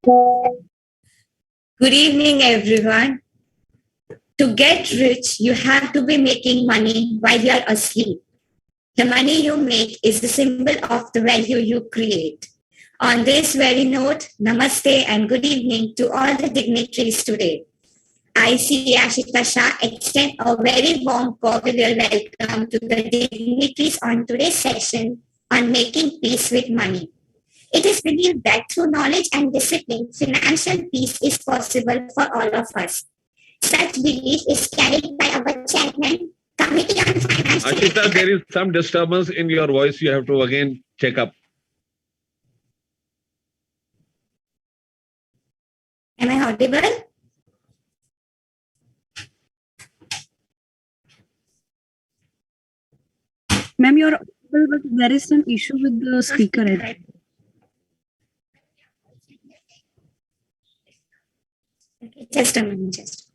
Good evening, everyone. To get rich, you have to be making money while you are asleep. The money you make is the symbol of the value you create. On this very note, namaste and good evening to all the dignitaries today. I see Ashita Shah extend a very warm cordial welcome to the dignitaries on today's session on making peace with money. It is believed that through knowledge and discipline, financial peace is possible for all of us. Such belief is carried by our chairman, Committee on Financial. Ashita, there is some disturbance in your voice. You have to again check up. Am I audible? Ma'am, you're audible, but there is some issue with the speaker. Okay, just a minute, just.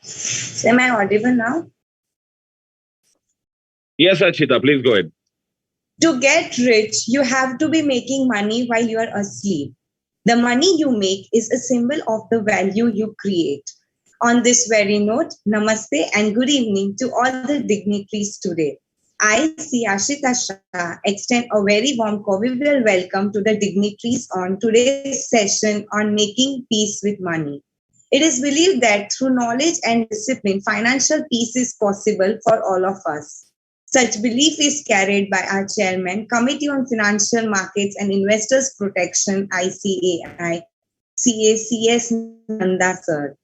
So am I audible now? Yes, Ashita, please go ahead. To get rich, you have to be making money while you are asleep. The money you make is a symbol of the value you create. On this very note, namaste and good evening to all the dignitaries today. I, Ashita Shah, extend a very warm cordial welcome to the dignitaries on today's session on making peace with money. It is believed that through knowledge and discipline, financial peace is possible for all of us. Such belief is carried by our chairman, Committee on Financial Markets and Investors Protection, ICAI, CACS Nanda Sir.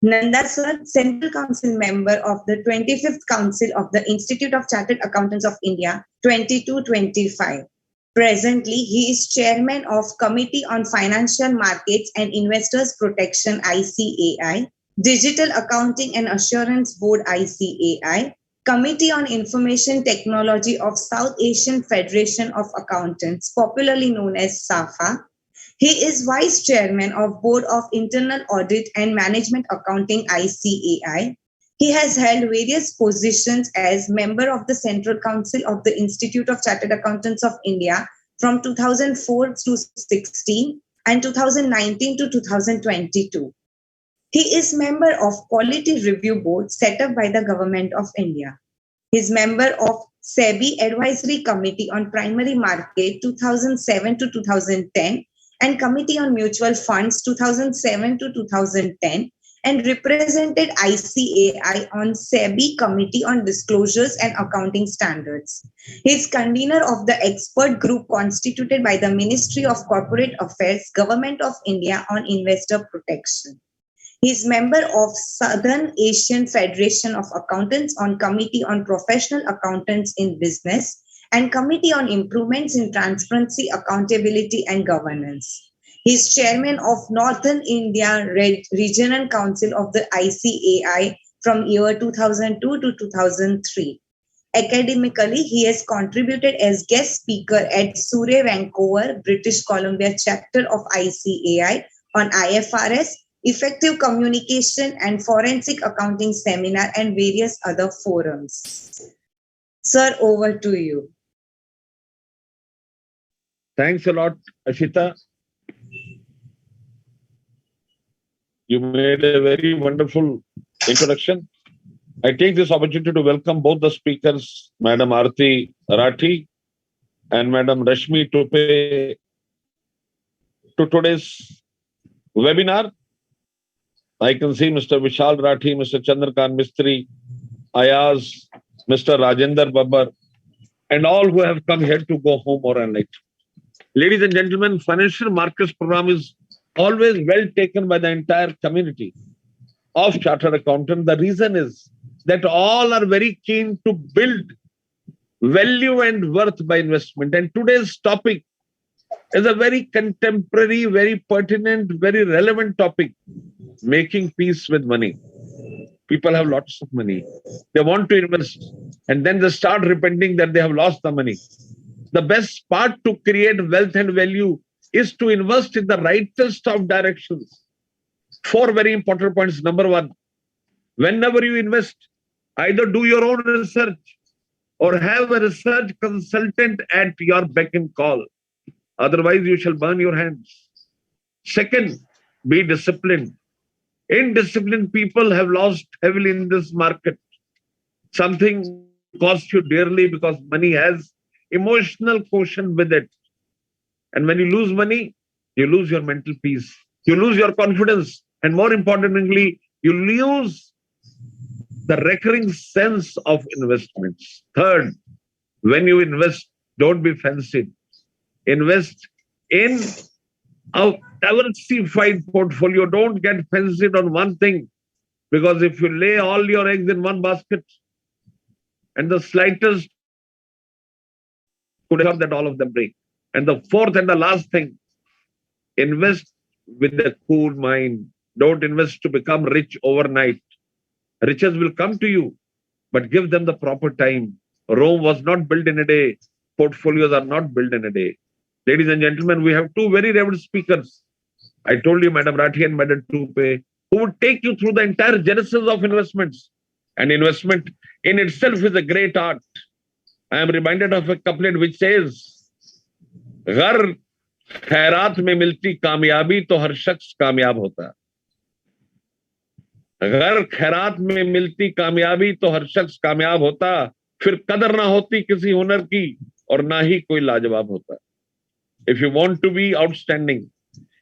Nanda Sir, Central Council member of the 25th Council of the Institute of Chartered Accountants of India, 2225. Presently, he is chairman of Committee on Financial Markets and Investors Protection, ICAI, Digital Accounting and Assurance Board, ICAI, Committee on Information Technology of South Asian Federation of Accountants, popularly known as SAFA. He is Vice Chairman of Board of Internal Audit and Management Accounting, ICAI. He has held various positions as member of the Central Council of the Institute of Chartered Accountants of India from 2004 to 16 and 2019 to 2022. He is member of Quality Review Board set up by the Government of India. He is member of SEBI Advisory Committee on Primary Market 2007 to 2010 and Committee on Mutual Funds 2007 to 2010 and represented ICAI on SEBI Committee on Disclosures and Accounting Standards. He is convener of the expert group constituted by the Ministry of Corporate Affairs, Government of India on Investor Protection. He is member of Southern Asian Federation of Accountants on Committee on Professional Accountants in Business and Committee on Improvements in Transparency, Accountability and Governance. He is chairman of Northern India Regional Council of the ICAI from year 2002 to 2003. Academically, he has contributed as guest speaker at Surrey, Vancouver, British Columbia chapter of ICAI on IFRS, effective communication and forensic accounting seminar and various other forums. Sir, over to you. Thanks a lot, Ashita. You made a very wonderful introduction. I take this opportunity to welcome both the speakers, Madam Aarti Rathi and Madam Rashmi Tupe, to today's webinar. I can see Mr. Vishal Rathi, Mr. Chandrakant Mistry, Ayaz, Mr. Rajender Babbar, and all who have come here to go home or night. Ladies and gentlemen, financial markets program is always well taken by the entire community of chartered accountants. The reason is that all are very keen to build value and worth by investment. And today's topic is a very contemporary, very pertinent, very relevant topic, making peace with money. People have lots of money. They want to invest and then they start repenting that they have lost the money. The best part to create wealth and value is to invest in the rightest of directions. 4 very important points. Number 1, whenever you invest, either do your own research or have a research consultant at your beck and call. Otherwise, you shall burn your hands. Second, be disciplined. Indisciplined people have lost heavily in this market. Something costs you dearly because money has emotional quotient with it. And when you lose money, you lose your mental peace. You lose your confidence. And more importantly, you lose the recurring sense of investments. Third, when you invest, don't be fancied. Invest in a diversified portfolio. Don't get fancied on one thing, because if you lay all your eggs in one basket and the slightest could have that all of them break. And the fourth and the last thing, invest with a cool mind. Don't invest to become rich overnight. Riches will come to you, but give them the proper time. Rome was not built in a day. Portfolios are not built in a day. Ladies and gentlemen, we have 2 very reverend speakers. I told you, Madam Rathi and Madam Tupe, who would take you through the entire genesis of investments. And investment in itself is a great art. I am reminded of a couplet which says, "Ghar khairat mein milti kamyabi to har shakhs kamyab hota." अगर खैरात में मिलती कामयाबी तो हर शख्स कामयाब होता, फिर कदर ना होती किसी हुनर की और ना ही कोई लाजवाब होता. If you want to be outstanding,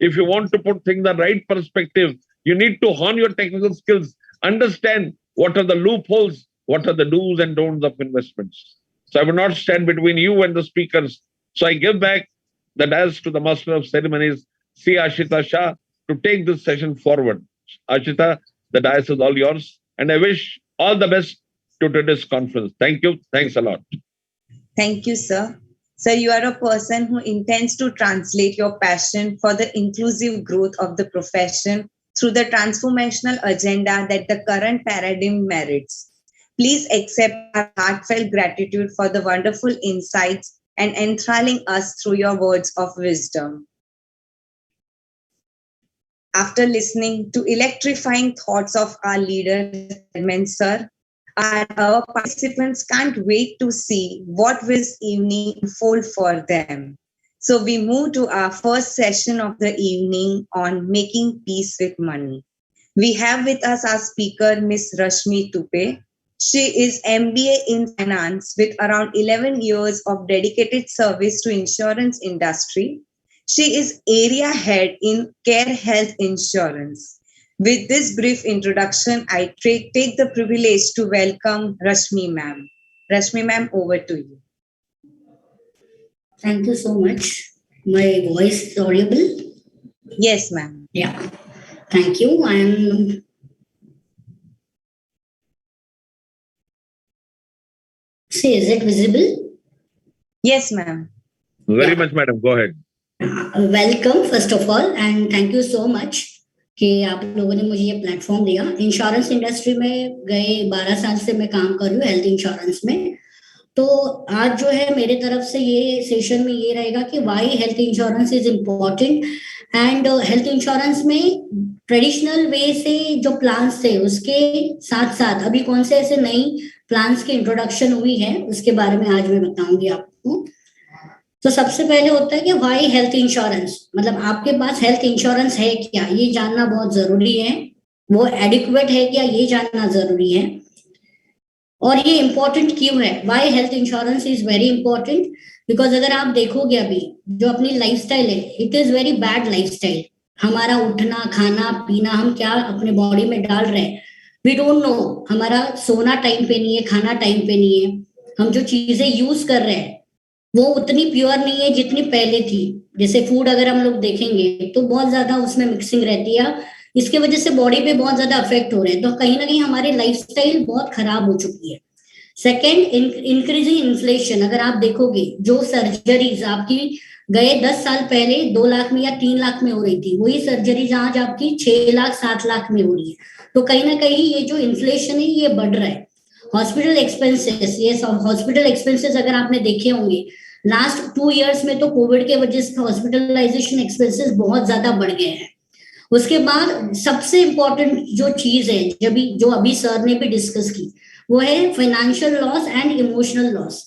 if you want to put things in the right perspective, you need to hone your technical skills, understand what are the loopholes, what are the do's and don'ts of investments. So I will not stand between you and the speakers. So I give back the dais to the Master of Ceremonies, C. Ashita Shah, to take this session forward. Ashita, the dais is all yours, and I wish all the best to today's conference. Thank you. Thanks a lot. Thank you, sir. Sir, you are a person who intends to translate your passion for the inclusive growth of the profession through the transformational agenda that the current paradigm merits. Please accept our heartfelt gratitude for the wonderful insights and enthralling us through your words of wisdom. After listening to electrifying thoughts of our leader, sir, our participants can't wait to see what this evening unfold for them. So we move to our first session of the evening on making peace with money. We have with us our speaker, Ms. Rashmi Tupe. She is MBA in finance with around 11 years of dedicated service to insurance industry. She is area head in Care Health Insurance. With this brief introduction, I take the privilege to welcome Rashmi ma'am. Rashmi ma'am, over to you. Thank you so much. My voice is audible? Yes, ma'am. Yeah. Thank you. See, is it visible? Yes, ma'am. Very much, madam. Go ahead. Welcome first of all and thank you so much कि आप लोगों ने मुझे ये platform दिया. Insurance industry में गए 12 साल से मैं काम कर रही हूँ हेल्थ इंश्योरेंस में. तो आज जो है मेरे तरफ से ये सेशन में ये रहेगा कि why health insurance is important and health insurance में ट्रेडिशनल वे से जो प्लान्स थे उसके साथ साथ अभी कौन से ऐसे नई प्लान्स की इंट्रोडक्शन हुई है उसके बारे में आज मैं बताऊंगी आपको. तो सबसे पहले होता है कि व्हाई हेल्थ इंश्योरेंस, मतलब आपके पास हेल्थ इंश्योरेंस है क्या, ये जानना बहुत जरूरी है. वो एडिक्वेट है क्या, ये जानना जरूरी है. और ये इंपॉर्टेंट क्यों है, why health insurance is very important because अगर आप देखोगे अभी जो अपनी लाइफस्टाइल है, it is very bad lifestyle. हमारा उठना, खाना पीना, हम क्या अपने बॉडी में डाल रहे हैं, वी डोंट नो। हमारा सोना टाइम पे नहीं है, खाना टाइम पे नहीं है, हम जो चीजें यूज कर रहे हैं वो उतनी प्योर नहीं है जितनी पहले थी। जैसे फूड अगर हम लोग देखेंगे तो बहुत ज्यादा उसमें मिक्सिंग रहती है, इसके वजह से बॉडी पे बहुत ज्यादा अफेक्ट हो रहे हैं। तो कहीं ना कहीं हमारी लाइफस्टाइल बहुत खराब हो चुकी है। Second, increasing inflation. अगर आप देखोगे जो सर्जरीज आपकी गए 10 साल पहले 2 लाख में या 3 लाख में हो रही थी, वही सर्जरीज आज आपकी 6 लाख 7 लाख में हो रही है। तो कहीं ना कहीं ये जो इन्फ्लेशन है ये बढ़ रहा है। हॉस्पिटल एक्सपेंसेस, ये हॉस्पिटल एक्सपेंसेस अगर आपने देखे होंगे लास्ट 2 इयर्स में, तो कोविड के वजह से हॉस्पिटलाइजेशन एक्सपेंसेस बहुत ज्यादा बढ़ गए हैं। उसके बाद सबसे इंपॉर्टेंट जो चीज है जो अभी सर ने भी डिस्कस की, वो है financial loss and emotional loss.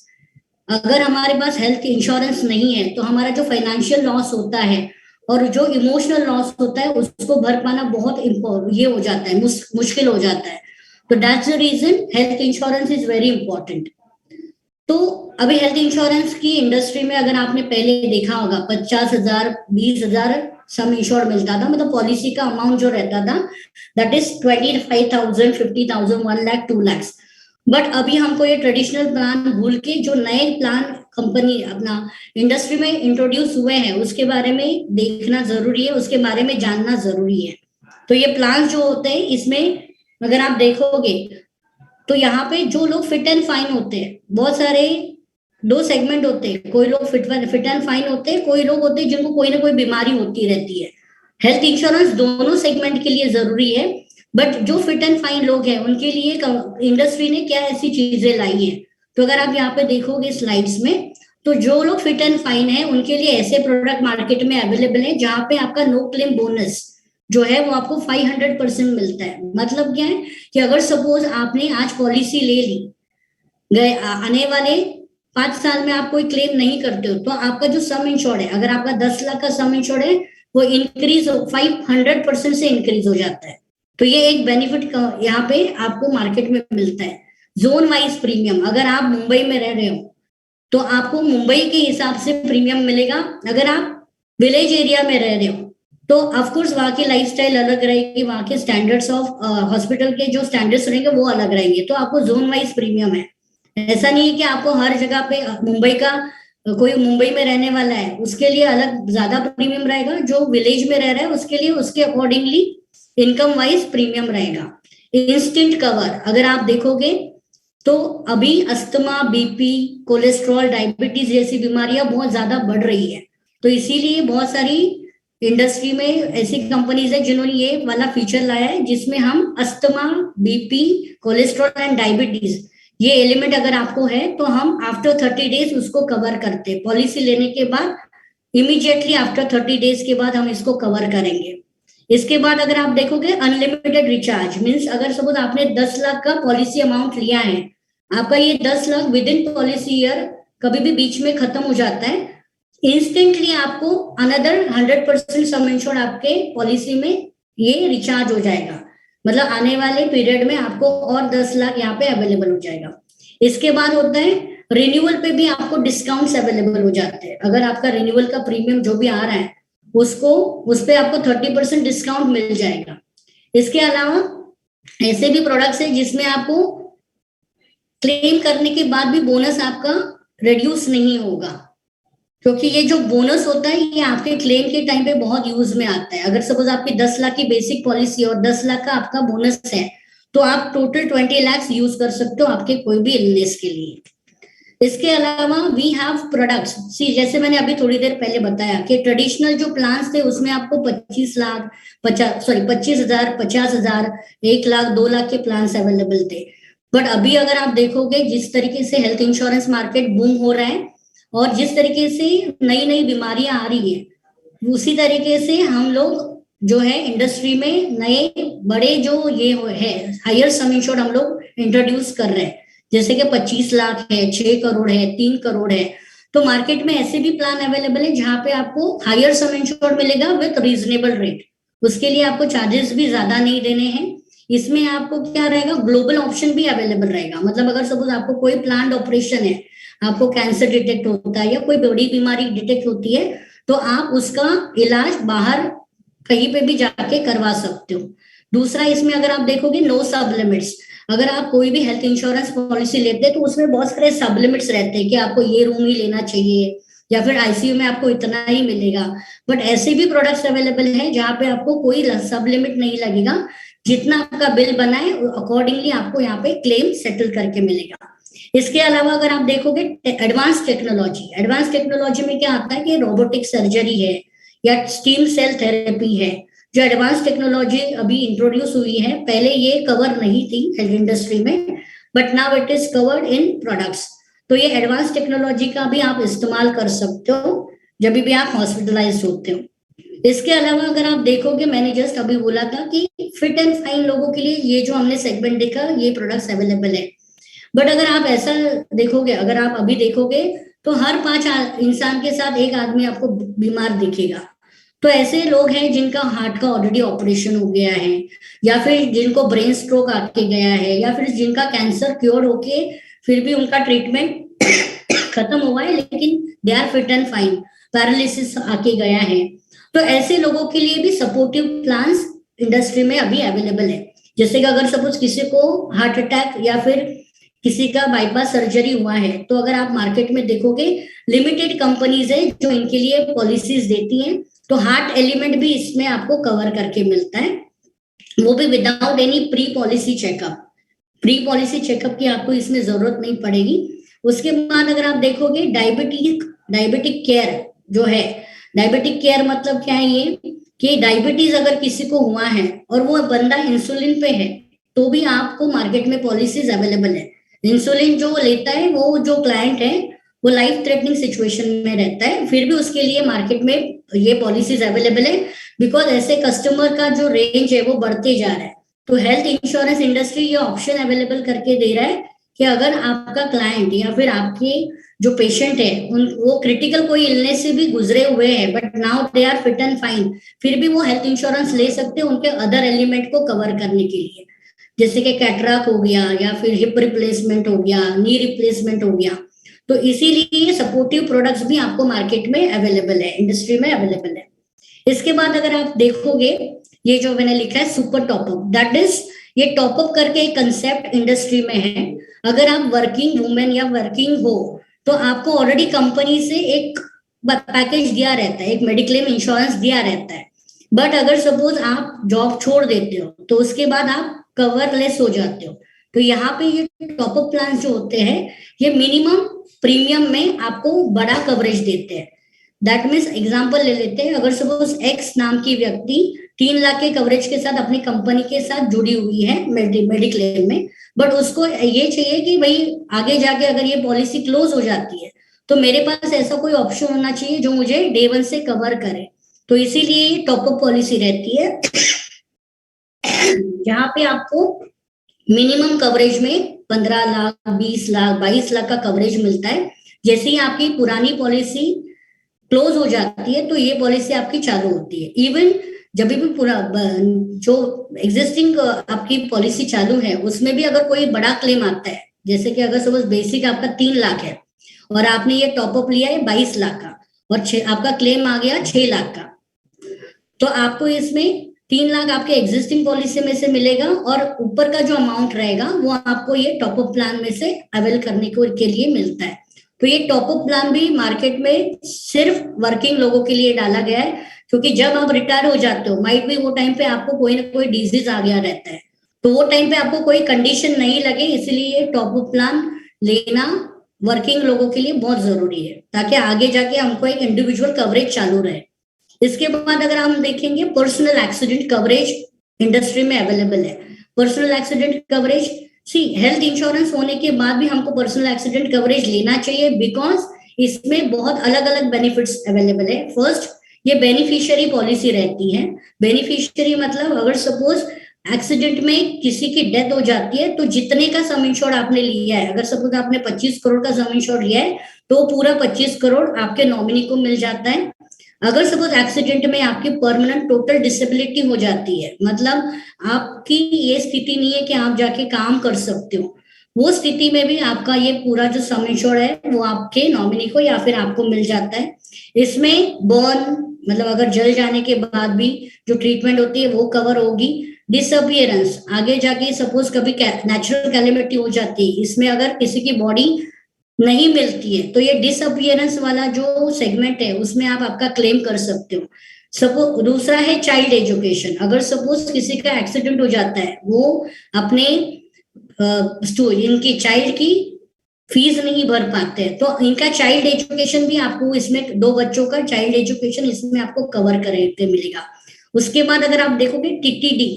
अगर हमारे पास हेल्थ इंश्योरेंस नहीं है तो हमारा जो फाइनेंशियल लॉस होता है और जो इमोशनल लॉस होता है उसको भर पाना बहुत ये हो जाता है, मुश्किल हो जाता है। तो that's the reason health insurance is very important. तो अभी हेल्थ इंश्योरेंस की इंडस्ट्री में अगर आपने पहले देखा होगा 50,000 20,000 सम इंश्योर्ड मिलता था, मतलब पॉलिसी का अमाउंट जो रहता था that is 25,000 50,000 1 lakh 2 lakh. But अभी हमको ये ट्रेडिशनल प्लान भूल के जो नए प्लान कंपनी अपना इंडस्ट्री में इंट्रोड्यूस हुए हैं उसके बारे में देखना जरूरी है, उसके बारे में जानना जरूरी है। तो ये प्लान जो होते हैं इसमें अगर आप देखोगे तो यहाँ पे जो लोग फिट एंड फाइन होते हैं, बहुत सारे 2 सेगमेंट होते हैं। कोई लोग फिट एंड फाइन होते हैं, कोई लोग होते हैं जिनको कोई ना कोई बीमारी होती रहती है। हेल्थ इंश्योरेंस दोनों सेगमेंट के लिए जरूरी है, बट जो फिट एंड फाइन लोग हैं उनके लिए इंडस्ट्री ने क्या ऐसी चीजें लाई है। तो अगर आप यहाँ पे देखोगे स्लाइड्स में, तो जो लोग फिट एंड फाइन है उनके लिए ऐसे प्रोडक्ट मार्केट में अवेलेबल है जहां पे आपका नो क्लेम बोनस जो है वो आपको 500% मिलता है। मतलब क्या है कि अगर सपोज आपने आज पॉलिसी ले ली, गए आने वाले 5 साल में आप कोई क्लेम नहीं करते हो, तो आपका जो सम इंश्योर्ड है, अगर आपका 10 लाख का सम इंश्योर्ड है, वो इंक्रीज 500% से इंक्रीज हो जाता है। तो ये एक बेनिफिट यहाँ पे आपको मार्केट में मिलता है। जोन वाइज प्रीमियम, अगर आप मुंबई में रह रहे हो तो आपको मुंबई के हिसाब से प्रीमियम मिलेगा। अगर आप विलेज एरिया में रह रहे हो तो ऑफकोर्स वहाँ की लाइफस्टाइल अलग रहेगी, वहाँ के स्टैंडर्ड्स ऑफ हॉस्पिटल के जो स्टैंडर्ड्स रहेंगे वो अलग रहेंगे, तो आपको जोन वाइज प्रीमियम है। ऐसा नहीं है कि आपको हर जगह पे मुंबई का कोई मुंबई में रहने वाला है उसके लिए अलग ज्यादा प्रीमियम रहेगा, जो विलेज में रह रहा है उसके लिए उसके अकॉर्डिंगली इनकम वाइज प्रीमियम रहेगा। इंस्टेंट कवर अगर आप देखोगे तो अभी अस्थमा, बीपी, कोलेस्ट्रॉल, डायबिटीज जैसी बीमारियां बहुत ज्यादा बढ़ रही है। तो इसीलिए बहुत सारी इंडस्ट्री में ऐसी कंपनीज है जिन्होंने ये वाला फीचर लाया है जिसमें हम asthma, BP, cholesterol and diabetes ये एलिमेंट अगर आपको है तो हम आफ्टर 30 डेज उसको कवर करते हैं। पॉलिसी लेने के बाद इमीडिएटली आफ्टर 30 डेज के बाद हम इसको कवर करेंगे। इसके बाद अगर आप देखोगे अनलिमिटेड रिचार्ज मीन्स अगर सपोज आपने 10 लाख का पॉलिसी अमाउंट लिया है, आपका ये 10 lakh with in policy year कभी भी बीच में खत्म हो जाता है, इंस्टेंटली आपको अनदर 100% सम इंश्योर्ड आपके पॉलिसी में ये रिचार्ज हो जाएगा। मतलब आने वाले पीरियड में आपको और 10 लाख यहाँ पे अवेलेबल हो जाएगा। इसके बाद होता है रिन्यूअल पे भी आपको डिस्काउंट्स अवेलेबल हो जाते हैं। अगर आपका रिन्यूअल का प्रीमियम जो भी आ रहा है उसको उस पे आपको 30% डिस्काउंट मिल जाएगा। इसके अलावा ऐसे भी प्रोडक्ट्स है जिसमें आपको क्लेम करने के बाद भी बोनस आपका रिड्यूस नहीं होगा, क्योंकि ये जो बोनस होता है ये आपके क्लेम के टाइम पे बहुत यूज में आता है। अगर सपोज आपकी 10 लाख की बेसिक पॉलिसी और 10 लाख का आपका बोनस है तो आप टोटल 20 लाख यूज कर सकते हो आपके कोई भी इलनेस के लिए। इसके अलावा वी हैव प्रोडक्ट्स, सी जैसे मैंने अभी थोड़ी देर पहले बताया कि ट्रेडिशनल जो प्लान्स थे उसमें आपको 25,000 50,000 1 लाख 2 लाख के प्लान्स अवेलेबल थे। बट अभी अगर आप देखोगे जिस तरीके से हेल्थ इंश्योरेंस मार्केट बूम हो रहा है और जिस तरीके से नई नई बीमारियां आ रही है उसी तरीके से हम लोग जो है इंडस्ट्री में नए बड़े जो ये है हायर सम इंश्योर्ड हम लोग इंट्रोड्यूस कर रहे हैं, जैसे कि 25 लाख है, 6 करोड़ है, 3 करोड़ है। तो मार्केट में ऐसे भी प्लान अवेलेबल है जहां पे आपको हायर सम इंश्योर्ड मिलेगा विथ रीजनेबल रेट, उसके लिए आपको चार्जेस भी ज्यादा नहीं देने हैं। इसमें आपको क्या रहेगा, ग्लोबल ऑप्शन भी अवेलेबल रहेगा। मतलब अगर सपोज आपको कोई प्लान्ड ऑपरेशन है, आपको कैंसर डिटेक्ट होता है या कोई बड़ी बीमारी डिटेक्ट होती है तो आप उसका इलाज बाहर कहीं पे भी जाके करवा सकते हो। दूसरा इसमें अगर आप देखोगे नो सब लिमिट्स, अगर आप कोई भी हेल्थ इंश्योरेंस पॉलिसी लेते हैं तो उसमें बहुत सारे सब लिमिट्स रहते हैं कि आपको ये रूम ही लेना चाहिए या फिर आईसीयू में आपको इतना ही मिलेगा। बट ऐसे भी प्रोडक्ट्स अवेलेबल हैं जहाँ पे आपको कोई सब लिमिट नहीं लगेगा, जितना आपका बिल बना है अकॉर्डिंगली आपको यहाँ पे क्लेम सेटल करके मिलेगा। इसके अलावा अगर आप देखोगे एडवांस टेक्नोलॉजी में क्या आता है कि रोबोटिक सर्जरी है या स्टीम सेल थेरेपी है, जो एडवांस टेक्नोलॉजी अभी इंट्रोड्यूस हुई है, पहले ये कवर नहीं थी हेल्थ इंडस्ट्री में, but now it is covered in products. तो ये एडवांस टेक्नोलॉजी का भी आप इस्तेमाल कर सकते हो जब भी आप हॉस्पिटलाइज होते हो। इसके अलावा अगर आप देखोगे, मैंने जस्ट अभी बोला था कि फिट एंड फाइन लोगों के लिए ये जो हमने सेगमेंट देखा, ये प्रोडक्ट्स अवेलेबल है। बट अगर आप ऐसा देखोगे, अगर आप अभी देखोगे तो हर 5 इंसान के साथ एक आदमी आपको बीमार दिखेगा। तो ऐसे लोग हैं जिनका हार्ट का ऑलरेडी ऑपरेशन हो गया है, या फिर जिनको ब्रेन स्ट्रोक आके गया है, या फिर जिनका कैंसर क्योर होके फिर भी उनका ट्रीटमेंट खत्म हुआ है लेकिन they are fit and fine, paralysis आके गया है। तो ऐसे लोगों के लिए भी सपोर्टिव प्लान्स इंडस्ट्री में अभी अवेलेबल है। जैसे कि अगर सपोज किसी को हार्ट अटैक या फिर किसी का बाईपास सर्जरी हुआ है, तो अगर आप मार्केट में देखोगे लिमिटेड कंपनीज है जो इनके लिए पॉलिसीज देती हैं, तो हार्ट एलिमेंट भी इसमें आपको कवर करके मिलता है, वो भी without any pre policy checkup की आपको इसमें जरूरत नहीं पड़ेगी। उसके बाद अगर आप देखोगे डायबिटिक केयर जो है, डायबिटिक केयर मतलब क्या है ये कि डायबिटीज अगर किसी को हुआ है और वो बंदा इंसुलिन पे है, तो भी आपको मार्केट में पॉलिसीज अवेलेबल है। इंसुलिन जो लेता है वो जो क्लाइंट है वो लाइफ थ्रेटनिंग सिचुएशन में रहता है, फिर भी उसके लिए मार्केट में ये पॉलिसीज अवेलेबल है, बिकॉज ऐसे कस्टमर का जो रेंज है वो बढ़ते जा रहा है। तो हेल्थ इंश्योरेंस इंडस्ट्री ये ऑप्शन अवेलेबल करके दे रहा है कि अगर आपका क्लाइंट या फिर आपके जो पेशेंट है वो क्रिटिकल कोई इलनेस से भी गुजरे हुए हैं, but now they are fit and fine, फिर भी वो हेल्थ इंश्योरेंस ले सकते हैं उनके अदर एलिमेंट को कवर करने के लिए, जैसे कि कैटराक हो गया या फिर हिप रिप्लेसमेंट हो गया, नी रिप्लेसमेंट हो गया। तो इसीलिए ये सपोर्टिव प्रोडक्ट्स भी आपको मार्केट में अवेलेबल है, इंडस्ट्री में अवेलेबल है। इसके बाद अगर आप देखोगे ये जो मैंने लिखा है सुपर टॉपअप, दैट इज ये टॉपअप करके एक कंसेप्ट इंडस्ट्री में है। अगर आप वर्किंग वुमेन या वर्किंग हो तो आपको ऑलरेडी कंपनी से एक पैकेज दिया रहता है, एक मेडिक्लेम इंश्योरेंस दिया रहता है। बट अगर सपोज आप जॉब छोड़ देते हो तो उसके बाद आप कवरलेस हो जाते हो, तो यहाँ पे ये टॉपअप प्लान जो होते हैं ये मिनिमम प्रीमियम में आपको बड़ा कवरेज देते हैं। दैट मीन्स एग्जाम्पल ले लेते हैं, अगर सपोज एक्स नाम की व्यक्ति 3 लाख के कवरेज के साथ अपनी कंपनी के साथ जुड़ी हुई है मेडिक्लेम में, बट उसको ये चाहिए कि भाई आगे जाके अगर ये पॉलिसी क्लोज हो जाती है तो मेरे पास ऐसा कोई ऑप्शन होना चाहिए जो मुझे डे 1 से कवर करे। तो इसीलिए ये टॉपअप पॉलिसी रहती है जहां पे आपको मिनिमम कवरेज में 15 लाख, 20 लाख, 22 लाख का कवरेज मिलता है। जैसे ही आपकी पुरानी पॉलिसी क्लोज हो जाती है तो ये पॉलिसी आपकी चालू होती है। इवन जब भी पूरा जो एग्जिस्टिंग आपकी पॉलिसी चालू है उसमें भी अगर कोई बड़ा क्लेम आता है, जैसे कि अगर सपोज बेसिक आपका 3 लाख है और आपने ये टॉपअप लिया है 22 लाख का और आपका क्लेम आ गया 6 लाख का, तो आपको इसमें 3 लाख आपके एग्जिस्टिंग पॉलिसी में से मिलेगा और ऊपर का जो अमाउंट रहेगा वो आपको ये टॉपअप प्लान में से अवेल करने के लिए मिलता है। तो ये टॉपअप प्लान भी मार्केट में सिर्फ वर्किंग लोगों के लिए डाला गया है, क्योंकि जब आप रिटायर हो जाते हो माइट भी वो टाइम पे आपको कोई ना कोई डिजीज आ गया रहता है, तो वो टाइम पे आपको कोई कंडीशन नहीं लगे, इसलिए ये टॉपअप प्लान लेना वर्किंग लोगों के लिए बहुत जरूरी है ताकि आगे जाके हमको एक इंडिविजुअल कवरेज चालू रहे। इसके बाद अगर हम देखेंगे पर्सनल एक्सीडेंट कवरेज इंडस्ट्री में अवेलेबल है। पर्सनल एक्सीडेंट कवरेज, सी हेल्थ इंश्योरेंस होने के बाद भी हमको पर्सनल एक्सीडेंट कवरेज लेना चाहिए, बिकॉज इसमें बहुत अलग अलग बेनिफिट्स अवेलेबल है। फर्स्ट, ये बेनिफिशियरी पॉलिसी रहती है। बेनिफिशियरी मतलब अगर सपोज एक्सीडेंट में किसी की डेथ हो जाती है तो जितने का सम इंश्योर्ड आपने लिया है, अगर सपोज आपने 25 करोड़ का सम इंश्योर्ड लिया है तो पूरा 25 करोड़ आपके नॉमिनी को मिल जाता है। अगर सपोज एक्सीडेंट में आपकी परमानेंट टोटल डिसेबिलिटी हो जाती है, मतलब आपकी ये स्थिति नहीं है कि आप जाके काम कर सकते हो, वो स्थिति में भी आपका ये पूरा जो सम इंश्योर्ड है वो आपके नॉमिनी को या फिर आपको मिल जाता है। इसमें बर्न, मतलब अगर जल जाने के बाद भी जो ट्रीटमेंट होती है वो कवर होगी। डिसअपियरेंस, आगे जाके सपोज कभी नेचुरल कैलेमिटी हो जाती है, इसमें अगर किसी की बॉडी नहीं मिलती है तो ये डिसअपियरेंस वाला जो सेगमेंट है उसमें आप आपका क्लेम कर सकते हो। सपोज दूसरा है चाइल्ड एजुकेशन, अगर सपोज किसी का एक्सीडेंट हो जाता है, वो अपने इनकी चाइल्ड की फीस नहीं भर पाते हैं, तो इनका चाइल्ड एजुकेशन भी आपको इसमें 2 बच्चों का चाइल्ड एजुकेशन इसमें आपको कवर करके मिलेगा। उसके बाद अगर आप देखोगे टीटीडी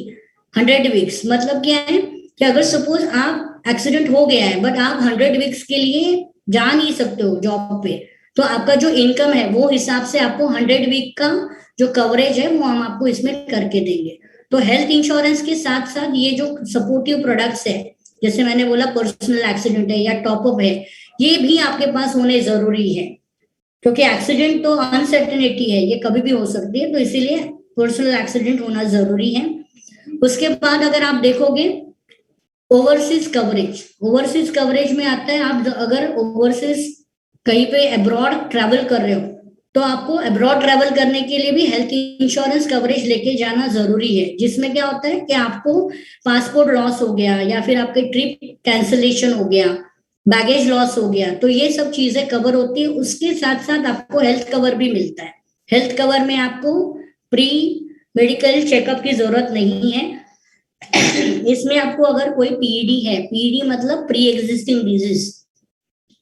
100 वीक्स, मतलब क्या है कि अगर सपोज आप एक्सीडेंट हो गया है बट आप 100 वीक्स के लिए जा नहीं सकते हो जॉब पे, तो आपका जो इनकम है वो हिसाब से आपको 100 वीक का जो कवरेज है वो हम आपको इसमें करके देंगे। तो हेल्थ इंश्योरेंस के साथ साथ ये जो सपोर्टिव प्रोडक्ट्स है, जैसे मैंने बोला पर्सनल एक्सीडेंट है या टॉपअप है, ये भी आपके पास होने जरूरी है, क्योंकि एक्सीडेंट तो अनसर्टेनिटी है, ये कभी भी हो सकती है, तो इसीलिए पर्सनल एक्सीडेंट होना जरूरी है। उसके बाद अगर आप देखोगे ओवरसीज कवरेज, ओवरसीज कवरेज में आता है आप अगर ओवरसीज कहीं पे अब्रॉड ट्रैवल कर रहे हो तो आपको अब्रॉड ट्रैवल करने के लिए भी हेल्थ इंश्योरेंस कवरेज लेके जाना जरूरी है, जिसमें क्या होता है कि आपको पासपोर्ट लॉस हो गया या फिर आपके ट्रिप कैंसिलेशन हो गया, बैगेज लॉस हो गया, तो ये सब चीजें कवर होती है। उसके साथ साथ आपको हेल्थ कवर भी मिलता है। हेल्थ कवर में आपको प्री मेडिकल चेकअप की जरूरत नहीं है। इसमें आपको अगर कोई पीईडी है, पीईडी मतलब प्री एग्जिस्टिंग डिजीज,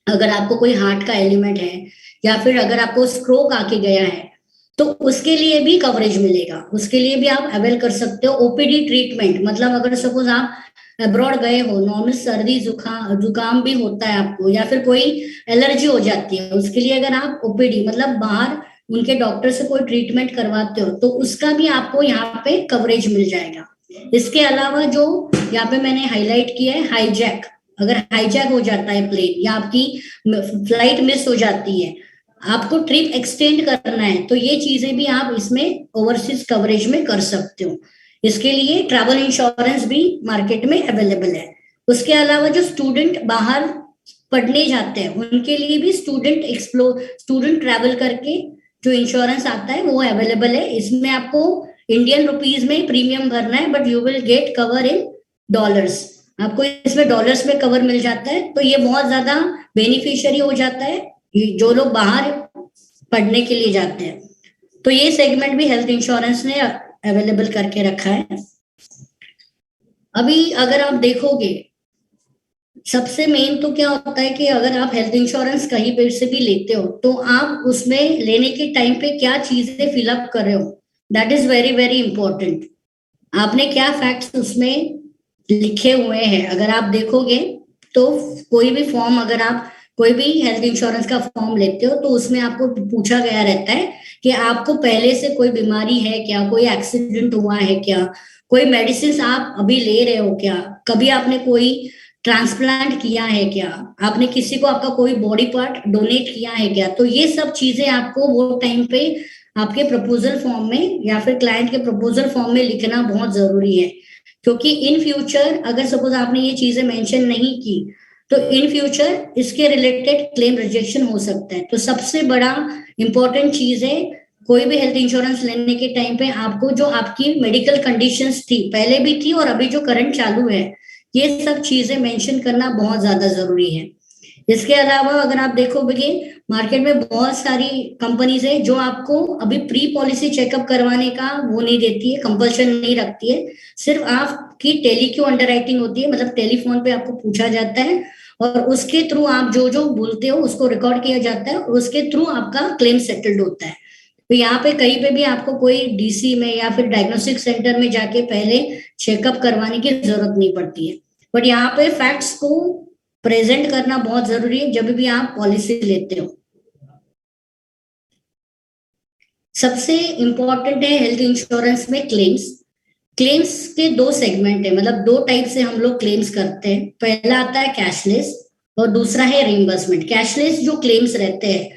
अगर आपको कोई हार्ट का एलिमेंट है या फिर अगर आपको स्ट्रोक आके गया है तो उसके लिए भी कवरेज मिलेगा, उसके लिए भी आप अवेल कर सकते हो। ओपीडी ट्रीटमेंट मतलब अगर सपोज आप अब्रॉड गए हो, नॉर्मल सर्दी जुकाम भी होता है आपको या फिर कोई एलर्जी हो जाती है, उसके लिए अगर आप ओपीडी मतलब बाहर उनके डॉक्टर से कोई ट्रीटमेंट करवाते हो तो उसका भी आपको यहाँ पे कवरेज मिल जाएगा। इसके अलावा जो यहाँ पे मैंने हाईलाइट किया है हाईजैक, अगर हाईजैक हो जाता है प्लेन या आपकी फ्लाइट मिस हो जाती है, आपको ट्रिप एक्सटेंड करना है, तो ये चीजें भी आप इसमें ओवरसीज कवरेज में कर सकते हो। इसके लिए ट्रैवल इंश्योरेंस भी मार्केट में अवेलेबल है। उसके अलावा जो स्टूडेंट बाहर पढ़ने जाते हैं उनके लिए भी स्टूडेंट ट्रैवल करके जो इंश्योरेंस आता है वो अवेलेबल है। इसमें आपको इंडियन रुपीज में प्रीमियम भरना है but you will get cover in dollars, आपको इसमें डॉलर्स में कवर मिल जाता है, तो ये बहुत ज्यादा बेनिफिशियरी हो जाता है जो लोग बाहर पढ़ने के लिए जाते हैं। तो ये सेगमेंट भी हेल्थ इंश्योरेंस ने अवेलेबल करके रखा है। अभी अगर आप देखोगे सबसे मेन तो क्या होता है कि अगर आप हेल्थ इंश्योरेंस कहीं पे से भी लेते हो तो आप उसमें लेने के टाइम पे क्या चीजें फिलअप कर रहे हो, that is very very important. आपने क्या फैक्ट्स उसमें लिखे हुए हैं, अगर आप देखोगे तो कोई भी फॉर्म, अगर आप कोई भी हेल्थ इंश्योरेंस का फॉर्म लेते हो तो उसमें आपको पूछा गया रहता है कि आपको पहले से कोई बीमारी है क्या, कोई एक्सीडेंट हुआ है क्या, कोई मेडिसिन आप अभी ले रहे हो क्या, कभी आपने कोई ट्रांसप्लांट किया है क्या, आपने किसी को आपका कोई बॉडी पार्ट डोनेट किया है क्या। तो ये सब चीजें आपको वो टाइम पे आपके प्रपोजल फॉर्म में या फिर क्लाइंट के प्रपोजल फॉर्म में लिखना बहुत जरूरी है, क्योंकि इन फ्यूचर अगर सपोज आपने ये चीजें मेंशन नहीं की तो इन फ्यूचर इसके रिलेटेड क्लेम रिजेक्शन हो सकता है। तो सबसे बड़ा इंपॉर्टेंट चीज है कोई भी हेल्थ इंश्योरेंस लेने के टाइम पे आपको जो आपकी मेडिकल कंडीशंस थी, पहले भी थी और अभी जो करंट चालू है, ये सब चीजें मेंशन करना बहुत ज्यादा जरूरी है। इसके अलावा अगर आप देखोगे मार्केट में बहुत सारी कंपनीज है जो आपको अभी प्री पॉलिसी चेकअप करवाने का वो नहीं देती है, कंपल्शन नहीं रखती है, सिर्फ आपकी टेलीक्यू अंडरराइटिंग होती है, मतलब टेलीफोन पे आपको पूछा जाता है और उसके थ्रू आप जो जो बोलते हो उसको रिकॉर्ड किया जाता है और उसके थ्रू आपका क्लेम सेटल्ड होता है। तो यहाँ पे कहीं पे भी आपको कोई डीसी में या फिर डायग्नोस्टिक सेंटर में जाके पहले चेकअप करवाने की जरूरत नहीं पड़ती है, बट यहाँ पे फैक्ट्स को प्रेजेंट करना बहुत जरूरी है जब भी आप पॉलिसी लेते हो। सबसे इंपॉर्टेंट है हेल्थ इंश्योरेंस में क्लेम्स। क्लेम्स के 2 सेगमेंट है, मतलब 2 टाइप से हम लोग क्लेम्स करते हैं। पहला आता है कैशलेस और दूसरा है रिइंबर्समेंट। कैशलेस जो क्लेम्स रहते हैं,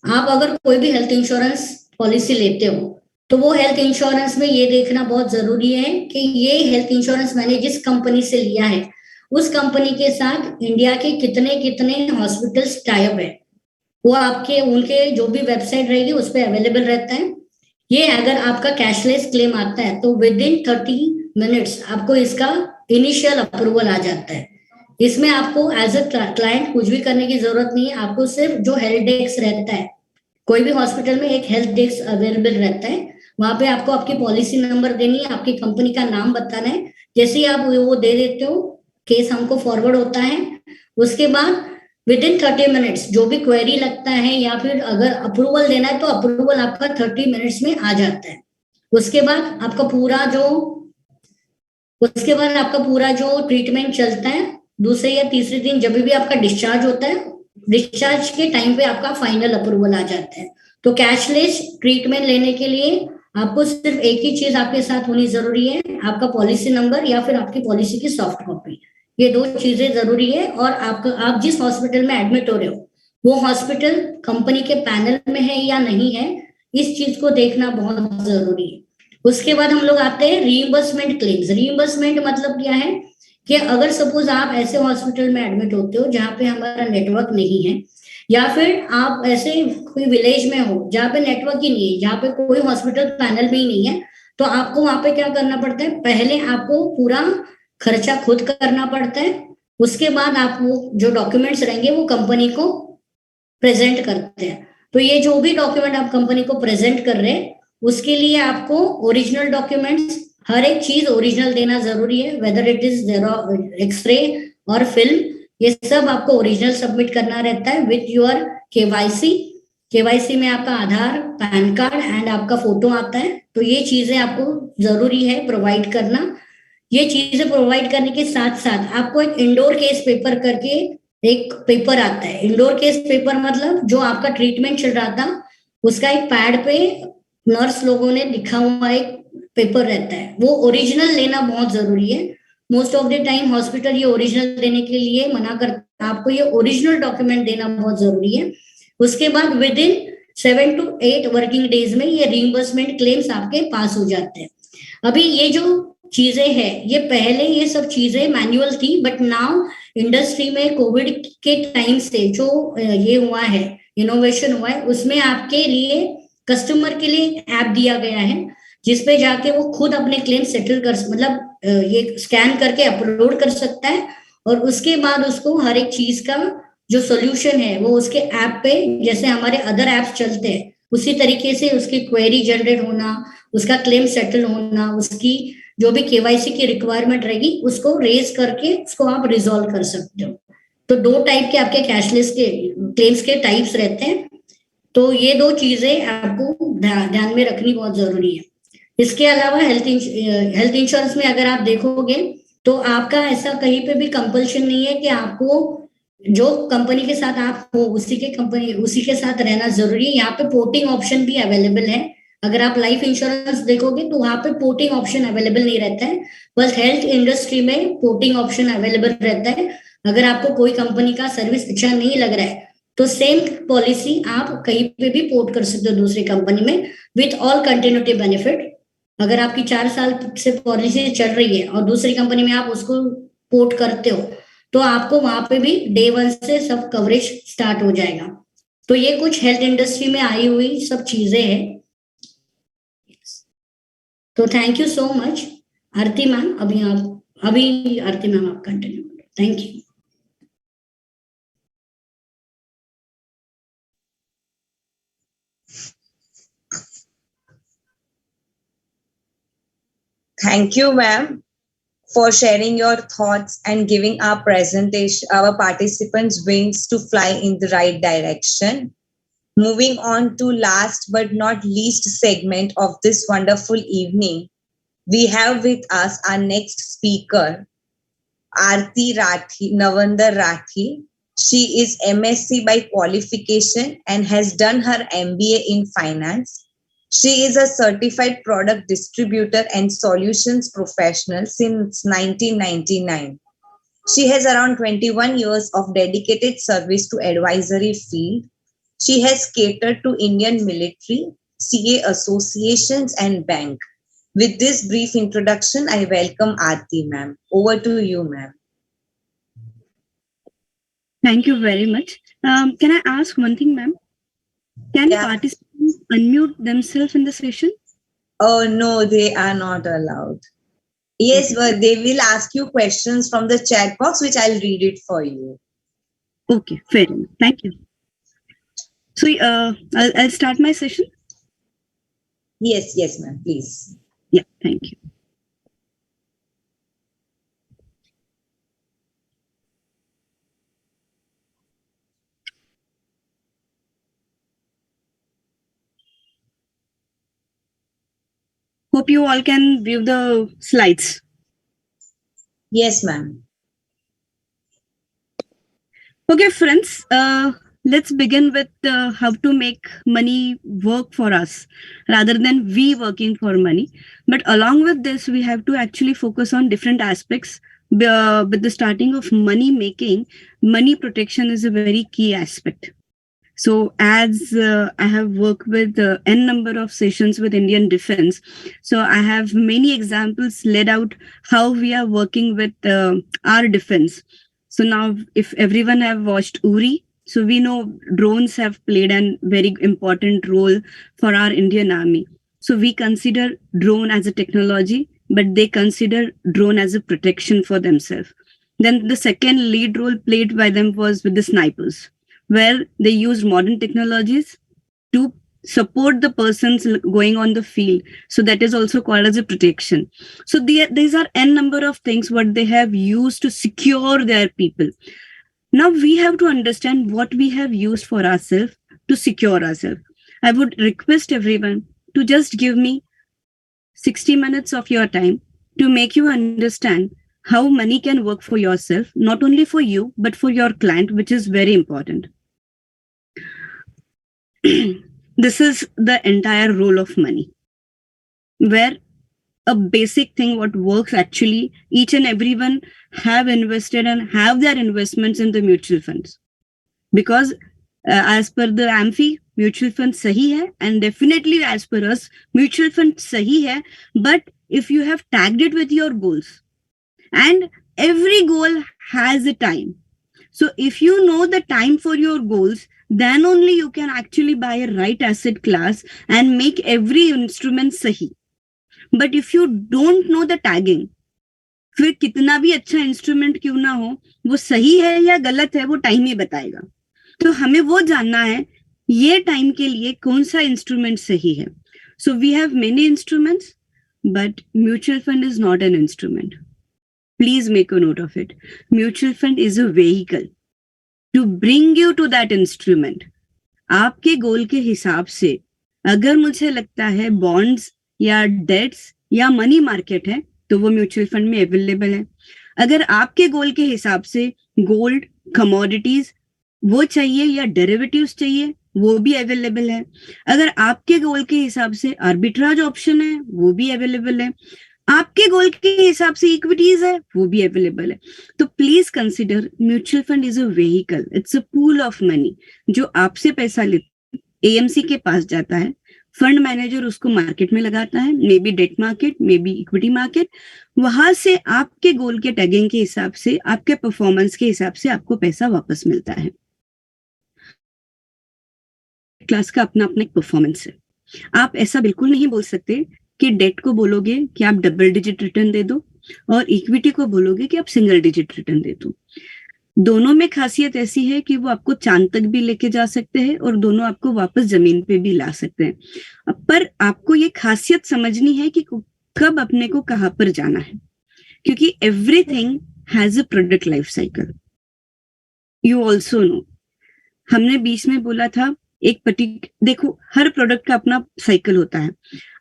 आप अगर कोई भी हेल्थ इंश्योरेंस पॉलिसी लेते हो तो वो हेल्थ इंश्योरेंस में ये देखना बहुत जरूरी है कि ये हेल्थ इंश्योरेंस मैंने जिस कंपनी से लिया है उस कंपनी के साथ इंडिया के कितने कितने हॉस्पिटल्स टाई अप है, वो आपके उनके जो भी वेबसाइट रहेगी उस पर अवेलेबल रहता है। ये अगर आपका कैशलेस क्लेम आता है तो विद इन 30 मिनट्स आपको इसका इनिशियल अप्रूवल आ जाता है। इसमें आपको एज अ क्लाइंट कुछ भी करने की जरूरत नहीं है। आपको सिर्फ जो हेल्प डेस्क रहता है, कोई भी हॉस्पिटल में एक हेल्प डेस्क अवेलेबल रहता है, वहां पे आपको आपकी पॉलिसी नंबर देनी है, आपकी कंपनी का नाम बताना है। जैसे ही आप वो दे देते हो, केस हमको फॉरवर्ड होता है। उसके बाद विद इन 30 मिनट्स जो भी क्वेरी लगता है या फिर अगर अप्रूवल देना है तो अप्रूवल आपका 30 मिनट्स में आ जाता है। उसके बाद आपका पूरा जो ट्रीटमेंट चलता है, दूसरे या तीसरे दिन जब भी आपका डिस्चार्ज होता है, डिस्चार्ज के टाइम पे आपका फाइनल अप्रूवल आ जाता है। तो कैशलेस ट्रीटमेंट लेने के लिए आपको सिर्फ एक ही चीज आपके साथ होनी जरूरी है, आपका पॉलिसी नंबर या फिर आपकी पॉलिसी की सॉफ्ट कॉपी। ये 2 चीजें जरूरी है। और आप जिस हॉस्पिटल में एडमिट हो रहे हो वो हॉस्पिटल कंपनी के पैनल में है या नहीं है, इस चीज को देखना बहुत जरूरी है। उसके बाद हम लोग आते हैं रीइंबर्समेंट क्लेम्स। रीइंबर्समेंट मतलब क्या है कि अगर सपोज आप ऐसे हॉस्पिटल में एडमिट होते हो जहाँ पे हमारा नेटवर्क नहीं है, या फिर आप ऐसे कोई विलेज में हो जहाँ पे नेटवर्क ही नहीं है, जहाँ पे कोई हॉस्पिटल पैनल भी नहीं है, तो आपको वहां पे क्या करना पड़ता है, पहले आपको पूरा खर्चा खुद करना पड़ता है। उसके बाद आप वो जो डॉक्यूमेंट्स रहेंगे वो कंपनी को प्रेजेंट करते हैं। तो ये जो भी डॉक्यूमेंट आप कंपनी को प्रेजेंट कर रहे हैं उसके लिए आपको ओरिजिनल डॉक्यूमेंट्स, हर एक चीज ओरिजिनल देना जरूरी है, वेदर इट इज एक्सरे और फिल्म, ये सब आपको ओरिजिनल सबमिट करना रहता है विथ योर केवाईसी। केवाईसी में आपका आधार, पैन कार्ड एंड आपका फोटो आता है। तो ये चीजें आपको जरूरी है प्रोवाइड करना। ये चीजें प्रोवाइड करने के साथ साथ आपको एक इंडोर केस पेपर करके एक पेपर आता है। इंडोर केस पेपर मतलब जो आपका ट्रीटमेंट चल रहा था उसका एक पैड पे नर्स लोगों ने लिखा हुआ एक पेपर रहता है, वो ओरिजिनल लेना बहुत जरूरी है। Most of the time hospital ये ओरिजिनल देने के लिए मना करता है, आपको ये ओरिजिनल डॉक्यूमेंट देना बहुत जरूरी है। उसके बाद with in 7 to 8 working days में ये रीइंबर्समेंट क्लेम्स आपके पास हो जाते हैं। अभी ये जो चीजें हैं, ये पहले ये सब चीजें मैनुअल थी, बट नाउ इंडस्ट्री में कोविड के टाइम से जो ये हुआ है, इनोवेशन हुआ है, उसमें आपके लिए कस्टमर के लिए ऐप दिया गया है जिसपे जाके वो खुद अपने क्लेम सेटल कर, मतलब ये स्कैन करके अपलोड कर सकता है और उसके बाद उसको हर एक चीज का जो सोल्यूशन है वो उसके ऐप पे, जैसे हमारे अदर ऐप्स चलते हैं उसी तरीके से उसकी क्वेरी जनरेट होना, उसका क्लेम सेटल होना, उसकी जो भी केवाईसी की रिक्वायरमेंट रहेगी उसको रेज करके उसको आप रिजॉल्व कर सकते हो। तो 2 टाइप के आपके कैशलेस के क्लेम्स के टाइप्स रहते हैं। तो ये 2 चीजें आपको ध्यान में रखनी बहुत जरूरी है। इसके अलावा हेल्थ इंश्योरेंस में अगर आप देखोगे तो आपका ऐसा कहीं पे भी कंपल्शन नहीं है कि आपको जो कंपनी के साथ आप हो उसी के साथ रहना जरूरी है। यहाँ पे पोर्टिंग ऑप्शन भी अवेलेबल है। अगर आप लाइफ इंश्योरेंस देखोगे तो वहां पे पोर्टिंग ऑप्शन अवेलेबल नहीं रहता है, बस हेल्थ इंडस्ट्री में पोर्टिंग ऑप्शन अवेलेबल रहता है। अगर आपको कोई कंपनी का सर्विस अच्छा नहीं लग रहा है तो सेम पॉलिसी आप कहीं पे भी पोर्ट कर सकते हो दूसरी कंपनी में विथ ऑल कंटिन्यूटी बेनिफिट। अगर आपकी 4 साल से पॉलिसी चल रही है और दूसरी कंपनी में आप उसको पोर्ट करते हो तो आपको वहां पे भी डे 1 से सब कवरेज स्टार्ट हो जाएगा। तो ये कुछ हेल्थ इंडस्ट्री में आई हुई सब चीजें हैं। तो thank you so much Aarti ma'am. अभी आरती मैम आप कंटिन्यू करो। Thank you. Thank you, ma'am, for sharing your thoughts and giving our participants wings to fly in the right direction. Moving on to last but not least segment of this wonderful evening, we have with us our next speaker, Aarti Rathi, Navandar Rathi. She is MSc by qualification and has done her MBA in finance. She is a certified product distributor and solutions professional since 1999. She has around 21 years of dedicated service to advisory field. She has catered to Indian military, CA associations and bank. With this brief introduction, I welcome Aarti ma'am. Over to you, ma'am. Thank you very much. Can I ask one thing, ma'am? Can Yeah. participants unmute themselves in the session? Oh, no, they are not allowed. Yes, but they will ask you questions from the chat box, which I'll read it for you. Okay, fair enough. Thank you. So I'll start my session. Yes, ma'am, please. Yeah, thank you. Hope you all can view the slides. Yes, ma'am. Okay, friends, let's begin with how to make money work for us rather than we working for money. But along with this, we have to actually focus on different aspects. With the starting of money making, money protection is a very key aspect. So as I have worked with n number of sessions with Indian Defense, so I have many examples laid out how we are working with our defense. So now, if everyone have watched Uri, so we know drones have played a very important role for our Indian Army. So we consider drone as a technology, but they consider drone as a protection for themselves. Then the second lead role played by them was with the snipers, where they used modern technologies to support the persons going on the field. So that is also called as a protection. So these are n number of things what they have used to secure their people. Now we have to understand what we have used for ourselves to secure ourselves. I would request everyone to just give me 60 minutes of your time to make you understand how money can work for yourself, not only for you, but for your client, which is very important. This is the entire role of money, where a basic thing what works actually, each and everyone have invested and have their investments in the mutual funds, because as per the AMFI, mutual fund sahi hai, and definitely as per us, mutual fund sahi hai, but if you have tagged it with your goals, and every goal has a time. So if you know the time for your goals, then only you can actually buy a right asset class and make every instrument sahi. But if you don't know the tagging, फिर कितना भी अच्छा instrument क्यों ना हो, वो सही है या गलत है वो टाइम ही बताएगा. तो हमें वो जानना है ये टाइम के लिए कौन सा इंस्ट्रूमेंट सही है. So we have many instruments, but mutual fund is not an instrument. Please make a note of it. Mutual fund is a vehicle to bring you to that instrument. आपके गोल के हिसाब से अगर मुझे लगता है बॉन्ड्स या डेट्स या मनी मार्केट है तो वो म्यूचुअल फंड में अवेलेबल है. अगर आपके गोल के हिसाब से गोल्ड, कमोडिटीज वो चाहिए या डेरिवेटिव्स चाहिए, वो भी अवेलेबल है. अगर आपके गोल के हिसाब से आर्बिट्राज ऑप्शन है, वो भी अवेलेबल है. आपके गोल के हिसाब से इक्विटीज है, वो भी अवेलेबल है. तो please consider mutual fund is a vehicle, it's a pool of money जो आपसे पैसा लेते, एएमसी के पास जाता है, फंड मैनेजर उसको मार्केट में लगाता है, may be debt market, may be equity market. वहां से आपके गोल के टैगिंग के हिसाब से, आपके परफॉर्मेंस के हिसाब से आपको पैसा वापस मिलता है. क्लास का अपना अपना एक परफॉर्मेंस है. आप ऐसा बिल्कुल नहीं बोल सकते कि डेट को बोलोगे कि आप डबल डिजिट रिटर्न दे दो और इक्विटी को बोलोगे कि आप सिंगल डिजिट रिटर्न दे दो. दोनों में खासियत ऐसी है कि वो आपको चांद तक भी लेके जा सकते हैं और दोनों आपको वापस जमीन पे भी ला सकते हैं. पर आपको ये खासियत समझनी है कि कब अपने को कहाँ पर जाना है, क्योंकि everything has a product life cycle. You also know, हमने बीच में बोला था एक देखो हर प्रोडक्ट का अपना साइकिल होता है.